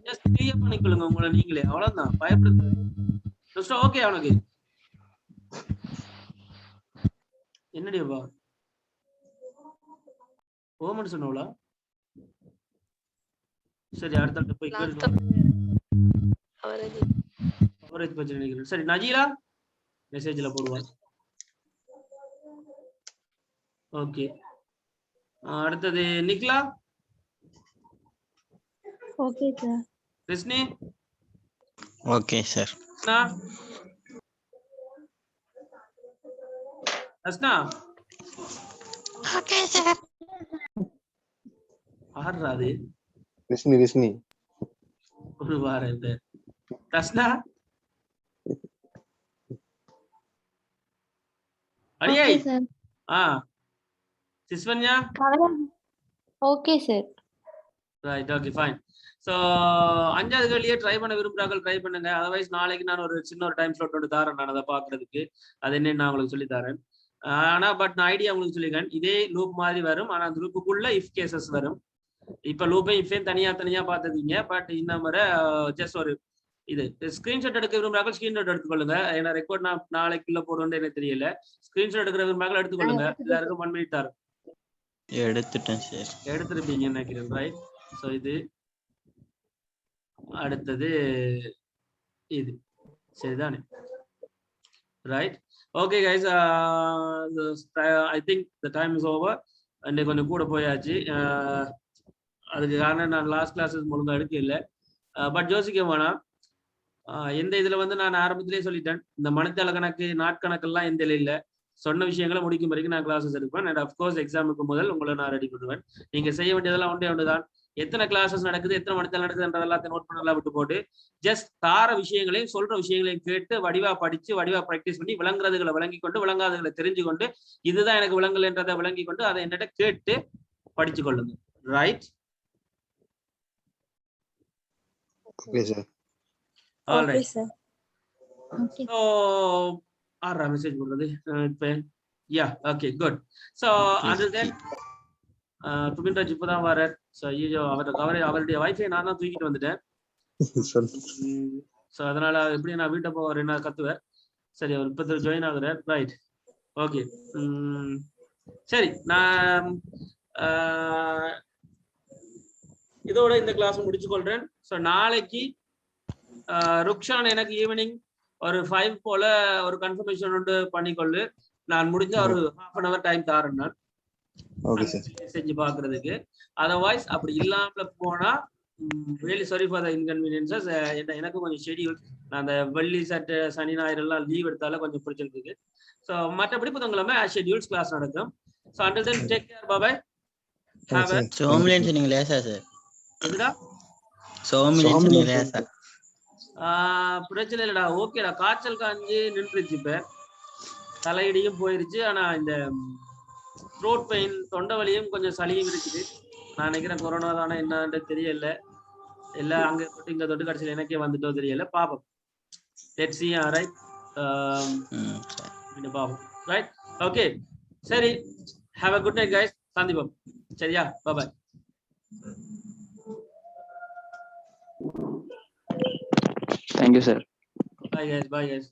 just clear பண்ணிக்கொள்ளுங்க உங்களை நீங்களே. அவ்வளவுதான், பயப்படுங்க. Nusra okay? அவனுக்கு என்னடியப்பா ஓமன் சொன்னவளா? சரி அடுத்த போய் அவரேஜ் பற்றி நினைக்கிறேன். சரி நஜீலா மெசேஜ்ல போடுவார். ஓகே அடுத்தது Nikla. Okay sir. Krishni. Okay sir. Asna. Okay sir. ஆறாது கிருஷ்ணி ஒரு வாரம் இந்த அஸ்னா அடியே. Okay sir. Siswanya. Okay sir. Right okay fine. So 5வது கேள்வியே ட்ரை பண்ண விரும்புறாங்க ட்ரை பண்ணுங்க. அதர்வைஸ் நாளைக்கு நான் ஒரு சின்ன ஒரு டைம் ஸ்லாட் ஒன்று தரேன் நான் அதை பார்க்கறதுக்கு. அது என்னன்னு நான் உங்களுக்கு சொல்லி தரேன். ஆனா பட் நான் ஐடியா உங்களுக்கு சொல்லிக்கிறேன். இதே லூப் மாதிரி வரும். ஆனா அந்த லூப்புக்குள்ள இஃப் கேசஸ் வரும். இப்ப லூப்பையும் இஃபையும் தனியா பார்த்தீங்க. பட் இந்த முறை ஜஸ்ட் ஒரு இது ஸ்கிரீன்ஷாட் எடுக்க விரும்புறாங்க ஸ்கிரீன்ஷாட் எடுத்துக்கொள்ளுங்க. ஏன்னா ரெக்கார்ட் நான் நாளைக்குள்ள போடுவேன்னு எனக்கு தெரியல. ஸ்கிரீன்ஷாட் எடுக்கிற விரும்புறாங்க எடுத்துக்கொள்ளுங்க. எல்லாருக்கும் 1 மினிட் தரும். எடுத்துட்டேன் சார். எடுத்துருப்பீங்கன்னு நினைக்கிறேன். ரைட். ஸோ இது அடுத்தது இது சரிதானே? Right okay guys. I think the time is over. இன்னைக்கு கொஞ்சம் கூட போயாச்சு. அதுக்கு காரணம் நான் லாஸ்ட் கிளாஸஸ் ஒழுங்கா எடுக்க இல்லை. பட் யோசிக்க வேணாம். எந்த இதுல வந்து நான் ஆரம்பத்திலேயே சொல்லிட்டேன். இந்த மணித்தள கணக்கு நாட்கணக்கெல்லாம் எந்த இல்லை. சொன்ன விஷயங்களை முடிக்கும் வரைக்கும் நான் கிளாஸஸ் எடுப்பேன். அண்ட் அஃப்கோர்ஸ் எக்ஸாமுக்கு முதல் உங்களை நான் ரெடி பண்ணுவேன். நீங்க செய்ய வேண்டியதெல்லாம் ஒன்றே தான். எத்தனை கிளாஸஸ் நடக்குது எத்தனை மணித்தளம் நடக்குதுன்றது எல்லாத்தையும் நோட் பண்ணலாம் விட்டு போட்டு ஜஸ்ட் தார விஷயங்களையும் சொல்ற விஷயங்களையும் கேட்டு வடிவா படிச்சு வடிவா ப்ராக்டிஸ் பண்ணி விளங்குறதுகளை விளங்கி கொண்டு விளங்காததுகளை தெரிஞ்சு கொண்டு இதுதான் எனக்கு விளங்கலைன்றதை விளங்கி கொண்டு அதை என்னட்ட கேட்டு படிச்சு கொள்ளுங்க. Right? Okay sir. Okay sir. Okay. So ஆறா மெசேஜ் போடுறது இப்போ yeah okay good. So under then Thubinraj இப்போதான் வரார். ஸோ ஐயோ அவருடைய வைஃபை நான் தான் தூக்கிட்டு வந்துட்டேன். ஸோ அதனால எப்படி நான் வீட்டை போவார் என்ன கத்துவேன். சரி அவர் இப்போ ஜாயின் ஆகுறார். ரைட் ஓகே சரி நான் இதோட இந்த கிளாஸ் முடிச்சு கொள்றேன். ஸோ நாளைக்கு ருக்ஷான் எனக்கு ஈவினிங் ஒரு 5 போல ஒரு கன்ஃபர்மேஷன் ஒன்று பண்ணிக்கொள்ளு. நான் முடிஞ்ச ஒரு 1/2 hour டைம் தாரேன் நான் செஞ்சு பாக்குறதுக்கு. அதர்வைஸ் அப்படி இல்லாமல போனா ரியலி சாரி ஃபார் த இன்கன்வீனியன்சஸ். எனக்கு கொஞ்சம் ஷெடியூல் நான் அந்த வெள்ளி சட்டை சனி ஞாயிறு எல்லாம் லீவ் எடுத்தால கொஞ்சம் பிரச்சனை இருக்கு. ஸோ மற்றபடி புதன்கிழமை ஷெடியூல்ஸ் கிளாஸ் நடக்கும். So under then take care bye. Have a சோமிலியன்ஸ் நீங்க லேசா சார். எதுடா சோமிலியன்ஸ் நீங்க லேசா. பிரச்சனை இல்லடா. ஓகேடா. காய்ச்சல் காஞ்சி நின்றுச்சு. இப்ப தலையடியும் போயிருச்சு. ஆனா இந்த த்ரோட் பெயின் தொண்டை வலியும் கொஞ்சம் சளியும் இருக்குது. நான் நினைக்கிறேன் கொரோனா தானே என்னன்னு தெரியல. எல்லாம் அங்க தொட்டு இங்க தொட்டு கடைசியில் எனக்கே வந்துட்டோ தெரியல. பாப்போம். Let's see. ரைட் பாப்போம். ரைட் ஓகே சரி. Have a good night guys. சந்திப்போம். சரியா? bye. Thank you sir. Bye guys.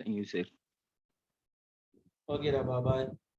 Thank you sir. Okay, bye.